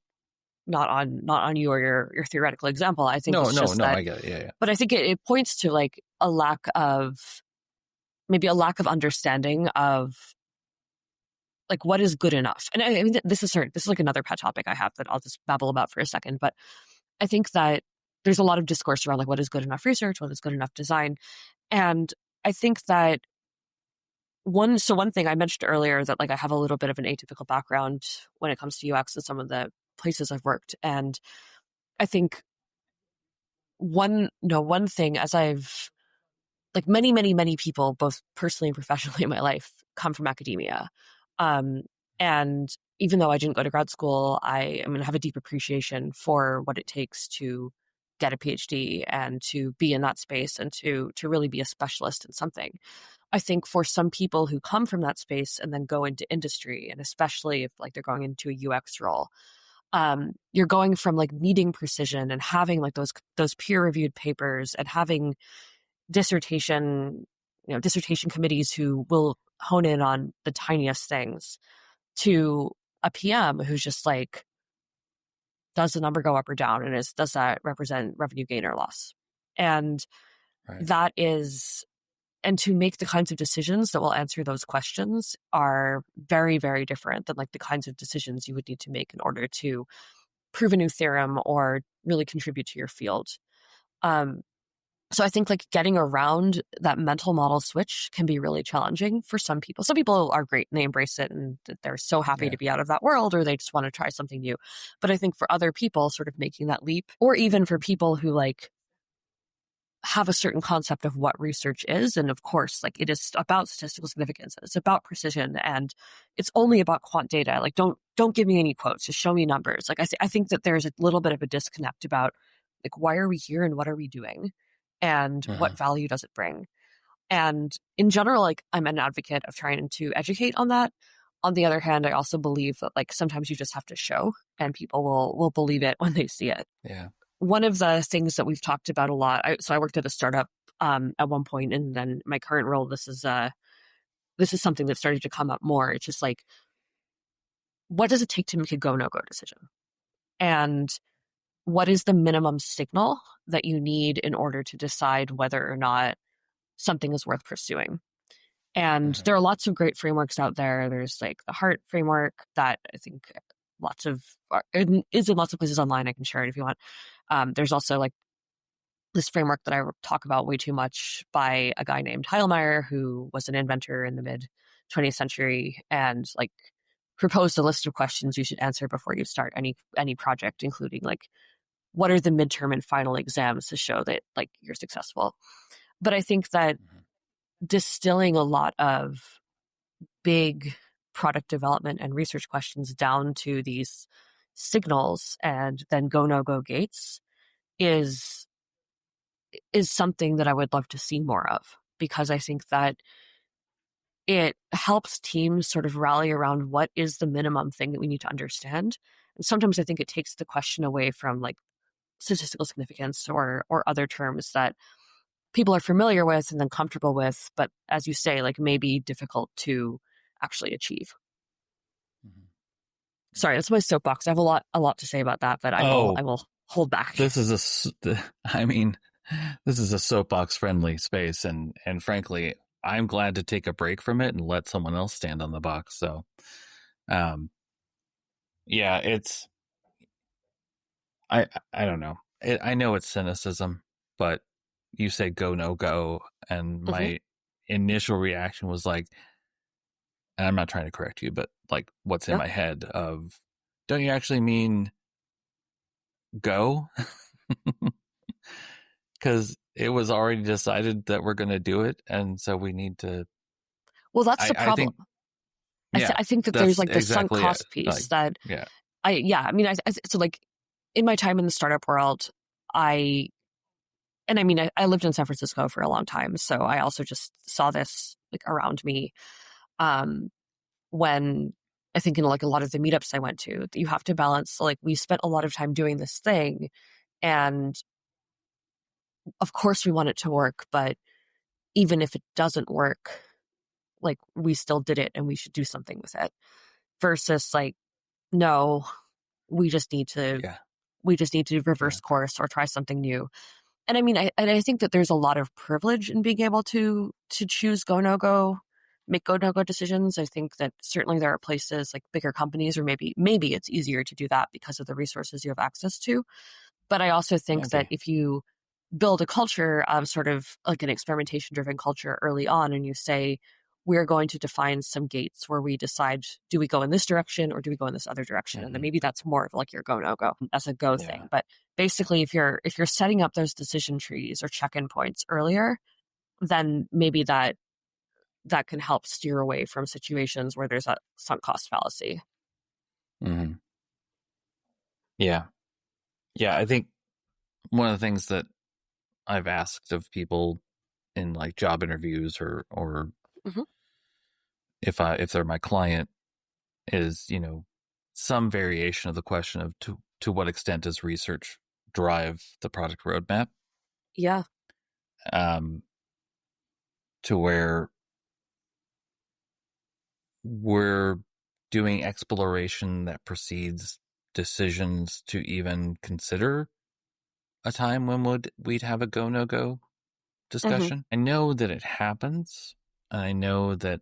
not on you or your theoretical example. I think No, it's no, just no. that, I get it. Yeah, yeah. but I think it points to like maybe a lack of understanding of like what is good enough. And I mean, this is like another pet topic I have that I'll just babble about for a second. But I think that there's a lot of discourse around like what is good enough research, what is good enough design. And I think that one thing I mentioned earlier that like I have a little bit of an atypical background when it comes to UX in some of the places I've worked. And I think one thing as I've like many, many, many people, both personally and professionally in my life, come from academia. Um, and even though I didn't go to grad school, I am going to have a deep appreciation for what it takes to get a PhD and to be in that space and to really be a specialist in something. I think for some people who come from that space and then go into industry, and especially if like they're going into a UX role, you're going from like needing precision and having like those peer reviewed papers and having dissertation, dissertation committees who will hone in on the tiniest things to a PM who's just like, does the number go up or down? And does that represent revenue gain or loss? And Right. that is, and to make the kinds of decisions that will answer those questions are very, very different than like the kinds of decisions you would need to make in order to prove a new theorem or really contribute to your field. Um, So I think like getting around that mental model switch can be really challenging for some people. Some people are great and they embrace it and they're so happy Yeah. to be out of that world or they just want to try something new. But I think for other people, sort of making that leap, or even for people who like have a certain concept of what research is, and of course, like it is about statistical significance, it's about precision, and it's only about quant data. Like don't give me any quotes, just show me numbers. Like I think that there's a little bit of a disconnect about like why are we here and what are we doing and what Mhm. value does it bring? And in general, like I'm an advocate of trying to educate on that. On the other hand, I also believe that like sometimes you just have to show and people will believe it when they see it. Yeah. One of the things that we've talked about a lot, so I worked at a startup at one point, and then my current role, this is something that started to come up more. It's just like, what does it take to make a go no go decision? And what is the minimum signal that you need in order to decide whether or not something is worth pursuing? And Mhm. there are lots of great frameworks out there. There's like the Heart framework that I think lots of is in lots of places online. I can share it if you want. There's also like this framework that I talk about way too much by a guy named Heilmeyer, who was an inventor in the mid 20th century and like proposed a list of questions you should answer before you start any project, including like what are the midterm and final exams to show that like you're successful. But I think that Mhm. distilling a lot of big product development and research questions down to these signals and then go no go gates is something that I would love to see more of, because I think that it helps teams sort of rally around what is the minimum thing that we need to understand. And sometimes I think it takes the question away from like statistical significance or other terms that people are familiar with and then comfortable with, but as you say, like maybe difficult to actually achieve. Mhm. Sorry, that's my soapbox. I have a lot to say about that, but I Oh, will hold back. this is I mean, this is a soapbox friendly space, and frankly, I'm glad to take a break from it and let someone else stand on the box. So, um, yeah, I don't know. I know it's cynicism, but you say go no go, and Hmm. my initial reaction was like, and I'm not trying to correct you, but like, what's in Yeah. my head of, don't you actually mean go? Because it was already decided that we're going to do it, and so we need to. Well, that's the I problem. think, yeah, I think that there's that's like the sunk exactly it. cost piece Like, that yeah, yeah, I mean, so like in my time in the startup world, I, and I mean, I lived in San Francisco for a long time. So I also just saw this like around me. Um, when I think in like a lot of the meetups I went to, that you have to balance, like we spent a lot of time doing this thing. And of course we want it to work, but even if it doesn't work, like we still did it and we should do something with it versus like, no, we just need to, yeah, reverse yeah. course or try something new. And I mean, I think that there's a lot of privilege in being able to choose go no go, make go no go decisions. I think that certainly there are places like bigger companies, or maybe it's easier to do that because of the resources you have access to. But I also think that Maybe. if you build a culture of sort of like an experimentation driven culture early on, and you say, we're going to define some gates where we decide, do we go in this direction or do we go in this other direction? And then Hmm. maybe that's more of like your go no go as a go Yeah, thing. But basically, if you're setting up those decision trees or check-in points earlier, then maybe that can help steer away from situations where there's a sunk cost fallacy. hmm, yeah, yeah. I think one of the things that I've asked of people in like job interviews or Hmm. if they're my client is, some variation of the question of to what extent does research drive the product roadmap, Yeah. um, to where we're doing exploration that precedes decisions to even consider a time when we'd have a go no go Hmm. discussion. I know that it happens, and I know that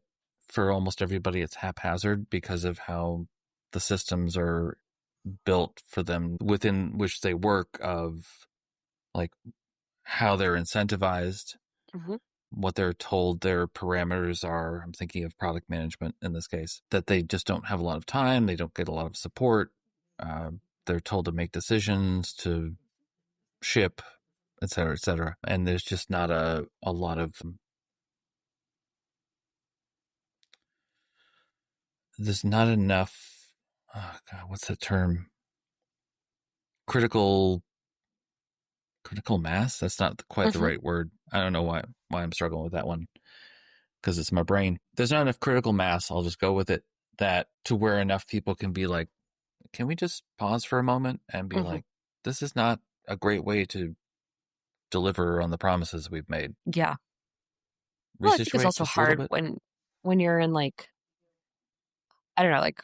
for almost everybody it's haphazard because of how the systems are built for them within which they work, of like how they're incentivized, Hmm. what they're told their parameters are. I'm thinking of product management in this case, that they just don't have a lot of time, they don't get a lot of support. Uh, they're told to make decisions, to ship, et cetera, et cetera. And there's just not a lot of, there's not enough, oh God, what's the term? Critical critical mass? That's not quite the Hmm. right word. I don't know why I'm struggling with that one, because it's my brain. There's not enough critical mass, I'll just go with it, that to where enough people can be like, can we just pause for a moment and be Hmm. like, this is not a great way to deliver on the promises we've made. Yeah. Well, I think it's Resituate also just a little hard bit. when you're in like, I don't know, like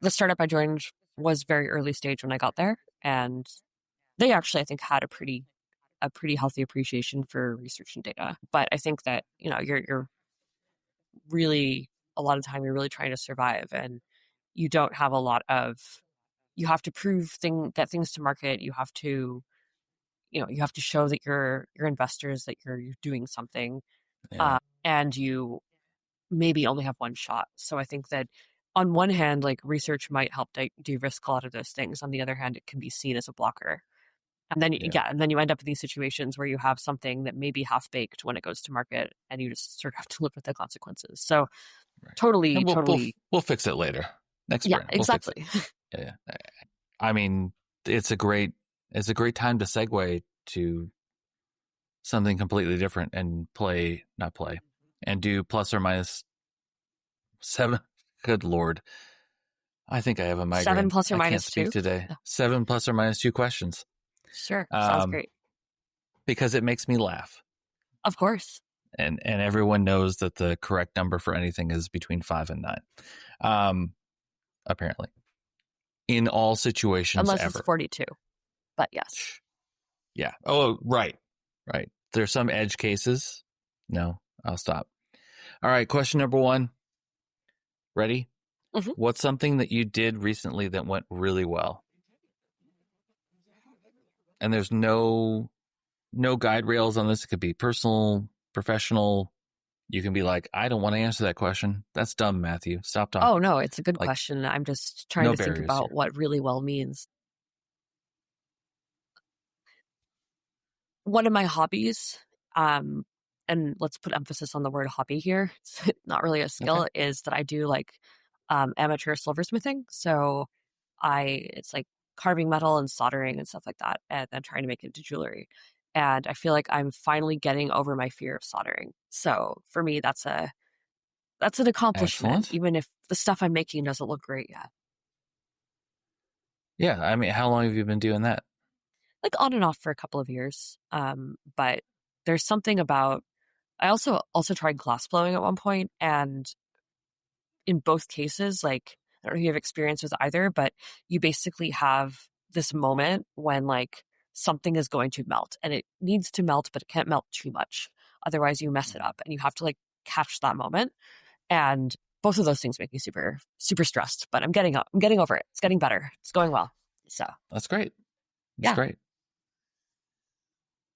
the startup I joined was very early stage when I got there, and they actually I think had a pretty healthy appreciation for research and data. But I think that you're really, a lot of the time you're really trying to survive, and you don't have a lot of, you have to prove things to market. You have to you have to show that your investors that you're doing something, Yeah. and you maybe only have one shot. So I think that on one hand, like research might help de-risk a lot of those things. On the other hand, it can be seen as a blocker. And then, Yeah. yeah, and then you end up in these situations where you have something that may be half baked when it goes to market, and you just sort of have to live with the consequences. So Right. totally, And totally, we'll fix it later. Next yeah, spring, we'll fix it. exactly. Yeah. Yeah. I mean, it's a great time to segue to something completely different and not play, and do plus or minus seven. Good Lord. I think I have a Seven migraine. plus or I can't minus speak two. today. Yeah, 7 plus or minus 2 questions. sure, sounds Um, great. because it makes me laugh. Of course, And everyone knows that the correct number for anything is between 5 and 9. Apparently. In all situations unless it's ever. 42. But yes. Yeah. Oh, right. Right. There's some edge cases. No, I'll stop. All right, question number 1. Ready? Hmm. What's something that you did recently that went really well? And there's no guide rails on this. It could be personal, professional. You can be like, I don't want to answer that question. That's dumb, Matthew. Stop Oh talking. no, it's a good Like, question. I'm just trying no to think barriers about here. what really well means. One of my hobbies, um, and let's put emphasis on the word hobby here, it's not really a Okay. skill, is that I do like amateur silversmithing. So it's like carving metal and soldering and stuff like that, and then trying to make it into jewelry. And I feel like I'm finally getting over my fear of soldering. So for me, that's an accomplishment, Excellent. even if the stuff I'm making doesn't look great yet. Yeah. I mean, how long have you been doing that? Like on and off for a couple of years. But there's something about I also tried glass blowing at one point, and in both cases, like I don't know if you have experience with either, but you basically have this moment when like something is going to melt and it needs to melt, but it can't melt too much. Otherwise you mess it up and you have to like catch that moment. And both of those things make me super, super stressed, but I'm getting over it. It's getting better. It's going well. So That's great. That's yeah. great.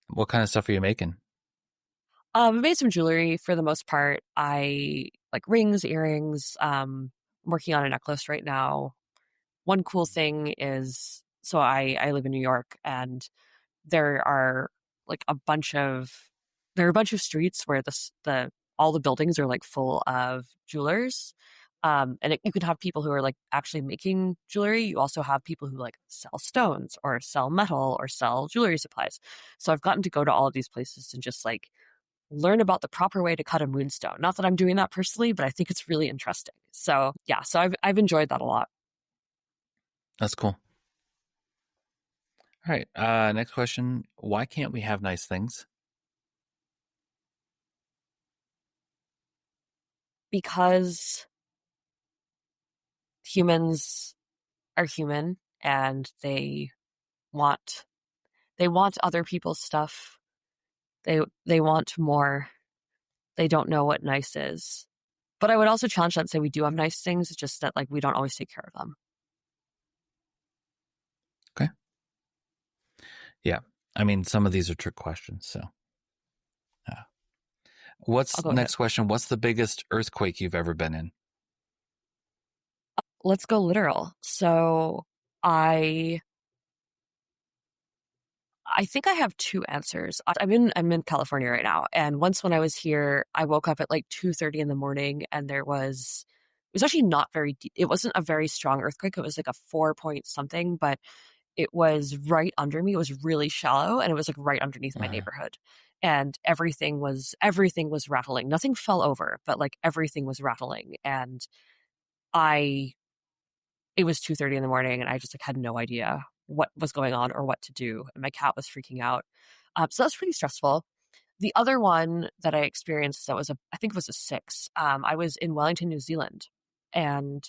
What kind of stuff are you making? I made some jewelry for the most part. I like rings, earrings. I'm working on a necklace right now. One cool thing is, so I live in New York, and there are like there are a bunch of streets where the all the buildings are like full of jewelers. You can have people who are like actually making jewelry. You also have people who like sell stones or sell metal or sell jewelry supplies. So I've gotten to go to all of these places and just like learn about the proper way to cut a moonstone. Not that I'm doing that personally, but I think it's really interesting. So yeah, so I've enjoyed that a lot. That's cool. All right. Next question. Why can't we have nice things? Because humans are human and want they want other people's stuff. They want more. They don't know what nice is. But I would also challenge that and say we do have nice things, it's just that like we don't always take care of them. Okay. Yeah. I mean, some of these are trick questions. So, uh, I'll what's go ahead. next question? What's the biggest earthquake you've ever been in? Let's go literal. So I I think I have two answers. I'm in California right now, and once when I was here, I woke up at like 2:30 in the morning, and it was actually not very deep. It wasn't a very strong earthquake. It was like a 4 point something, but it was right under me. It was really shallow, and it was like right underneath my Uh, neighborhood, and everything was rattling. Nothing fell over, but like everything was rattling, and I it was 2:30 in the morning, and I just like had no idea what was going on or what to do, and my cat was freaking out. So that's pretty stressful. The other one that I experienced that was I think it was a 6. I was in Wellington, New Zealand, and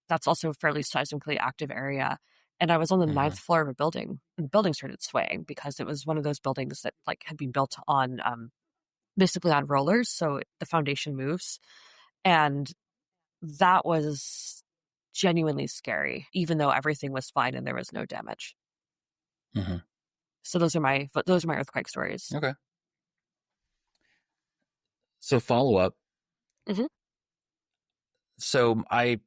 that's also a fairly seismically active area. And I was on the uh-huh. ninth floor of a building, and the building started swaying because it was one of those buildings that like had been built on basically on rollers, so the foundation moves, and that was genuinely scary, even though everything was fine and there was no damage. Uh-huh. So those are my earthquake stories. Okay. So follow up. Hmm. So I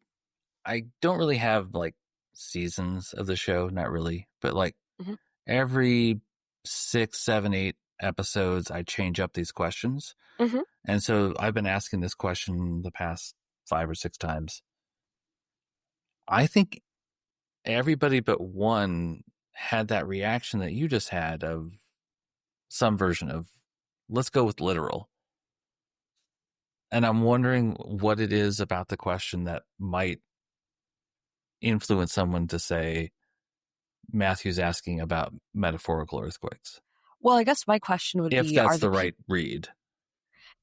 don't really have like seasons of the show, not really, but like Hmm. every 6, 7, 8 episodes, I change up these questions. Hmm. And so I've been asking this question the past 5 or 6 times. I think everybody but one had that reaction that you just had of some version of, let's go with literal. And I'm wondering what it is about the question that might influence someone to say Matthew's asking about metaphorical earthquakes. Well, I guess my question would If be, that's the right read.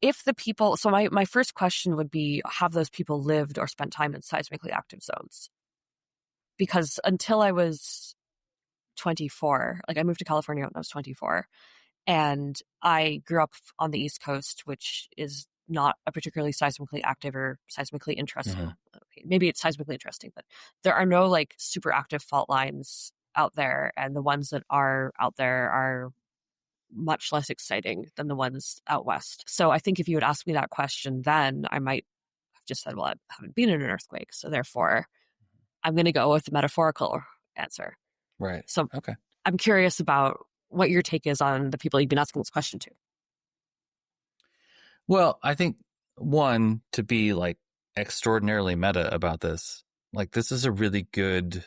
if the people, so my first question would be, have those people lived or spent time in seismically active zones? Because until I was 24, like I moved to California when I was 24, and I grew up on the East Coast, which is not a particularly seismically active or seismically interesting. Mm-hmm. Maybe it's seismically interesting, but there are no like super active fault lines out there. And the ones that are out there are much less exciting than the ones out west. So I think if you had asked me that question then, I might have just said, well, I haven't been in an earthquake. So therefore, I'm going to go with the metaphorical answer. Right. So Okay. I'm curious about what your take is on the people you've been asking this question to. Well, I think one, to be like extraordinarily meta about this, like this is a really good,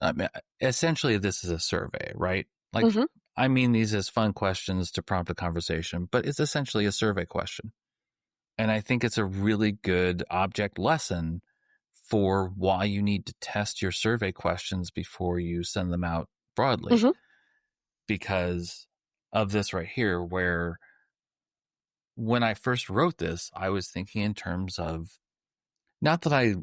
I mean, essentially this is a survey, right? Like, Mm-hmm. I mean these as fun questions to prompt a conversation, but it's essentially a survey question. And I think it's a really good object lesson for why you need to test your survey questions before you send them out broadly. Mm-hmm. Because of this right here, where when I first wrote this, I was thinking in terms of, not that I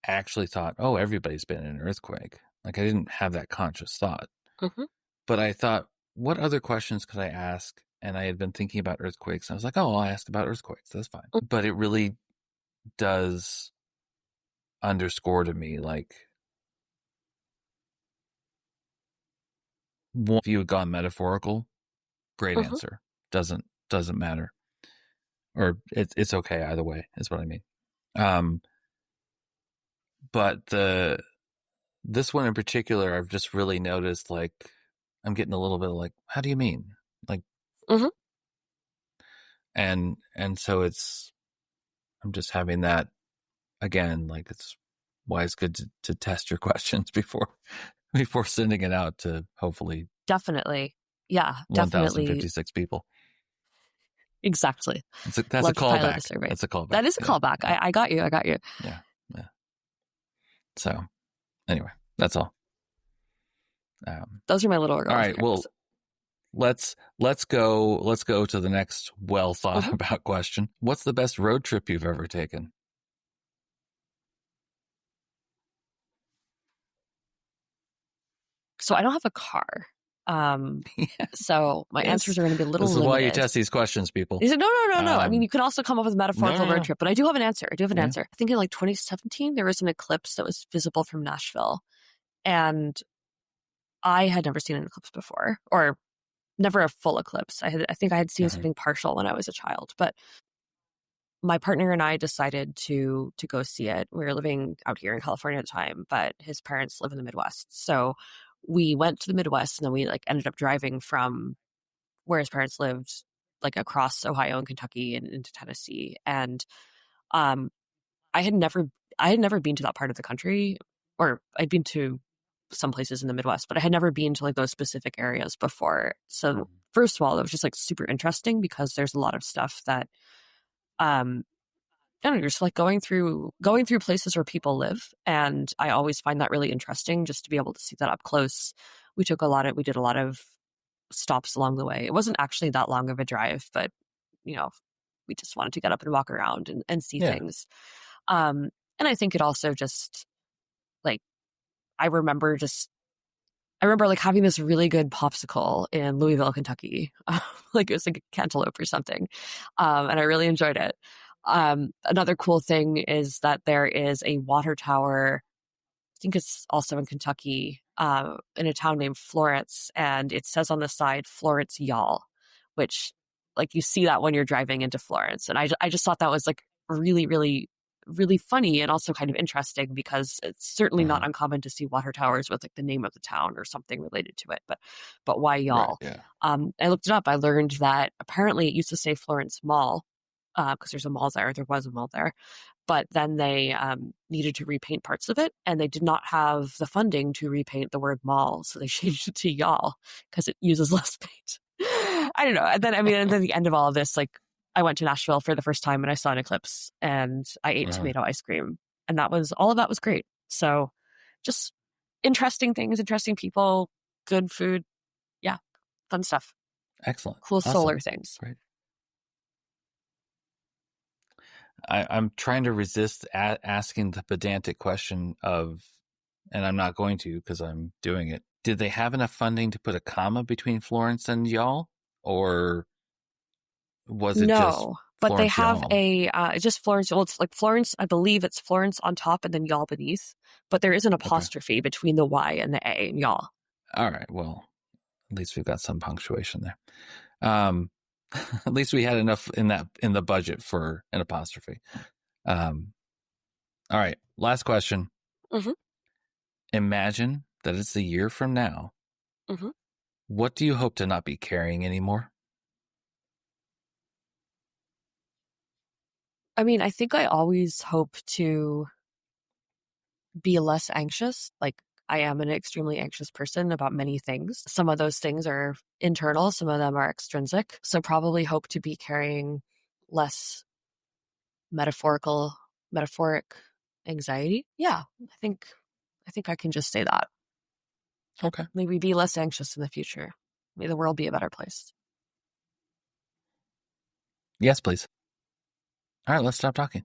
actually thought, oh, everybody's been in an earthquake. Like I didn't have that conscious thought, Mm-hmm. but I thought, what other questions could I ask? And I had been thinking about earthquakes. I was like, oh, I'll ask about earthquakes. That's fine. But it really does underscore to me, like, if you had gone metaphorical, great Mm-hmm. answer. Doesn't matter, or it's okay either way. Is what I mean. Um, but this one in particular, I've just really noticed, like, I'm getting a little bit like, how do you mean? Like, Mm-hmm. and so I'm just having that again, like it's why it's good to test your questions before sending it out to hopefully Definitely. Yeah, definitely. 1,056 people. Exactly. That's a Love to pilot a callback. survey. That's a callback. That is a Yeah. callback. I got you. I got you. Yeah. Yeah. So anyway, that's all. Those are my little All girls. right. Well, let's go to the next well thought Mm-hmm. about question. What's the best road trip you've ever taken? So I don't have a car. So my Yes. answers are going to be a little This is why you limited. test these questions, people. He said, no, no, no, no. I mean, you could also come up with a metaphorical road No. trip, but I do have an answer. I do have an Yeah. answer. I think in like 2017, there was an eclipse that was visible from Nashville. And I had never seen an eclipse before, or never a full eclipse. I think I had seen Uh-huh. something partial when I was a child, but my partner and I decided to go see it. We were living out here in California at the time, but his parents live in the Midwest. So we went to the Midwest and then we like ended up driving from where his parents lived, like across Ohio and Kentucky and into Tennessee. And um I had never been to that part of the country, or I'd been to some places in the Midwest, but I had never been to like those specific areas before. So first of all, it was just like super interesting because there's a lot of stuff that I don't know, just like going through places where people live. And I always find that really interesting just to be able to see that up close. We did a lot of stops along the way. It wasn't actually that long of a drive, but you know, we just wanted to get up and walk around and see Yeah. things. And I think it also just like, I remember like having this really good popsicle in Louisville, Kentucky. Like it was like a cantaloupe or something. And I really enjoyed it. Another cool thing is that there is a water tower. I think it's also in Kentucky. in a town named Florence, and it says on the side Florence y'all, which like you see that when you're driving into Florence. And I just thought that was like really, really, really funny and also kind of interesting because it's certainly not Uh-huh. uncommon to see water towers with like the name of the town or something related to it. But why Right. y'all? Yeah. I looked it up. I learned that apparently it used to say Florence Mall because there's a mall there. There was a mall there, but then they needed to repaint parts of it, and they did not have the funding to repaint the word mall, so they changed it to y'all because it uses less paint. I don't know. And then, I mean, and then the end of all of this, like, I went to Nashville for the first time and I saw an eclipse and I ate Uh-huh. tomato ice cream, and that was all of that was great. So, just interesting things, interesting people, good food, yeah, fun stuff, Excellent. cool solar Awesome. things. Great. I'm trying to resist asking the pedantic question of, and I'm not going to because I'm doing it. Did they have enough funding to put a comma between Florence and y'all, or was it just No, but they Florence have y'all? a it's just Florence. Well, it's like Florence. I believe it's Florence on top and then y'all beneath. But there is an Okay. apostrophe between the Y and the A in y'all. All right. Well, at least we've got some punctuation there. Um, at least we had enough in the budget for an apostrophe. Um, all right. Last question. Hmm. Imagine that it's a year from now. Hmm. What do you hope to not be carrying anymore? I mean, I think I always hope to be less anxious. Like, I am an extremely anxious person about many things. Some of those things are internal, some of them are extrinsic. So probably hope to be carrying less metaphoric anxiety. Yeah, I think I can just say that. Okay. Maybe be less anxious in the future. May the world be a better place. Yes, please. All right. Let's stop talking.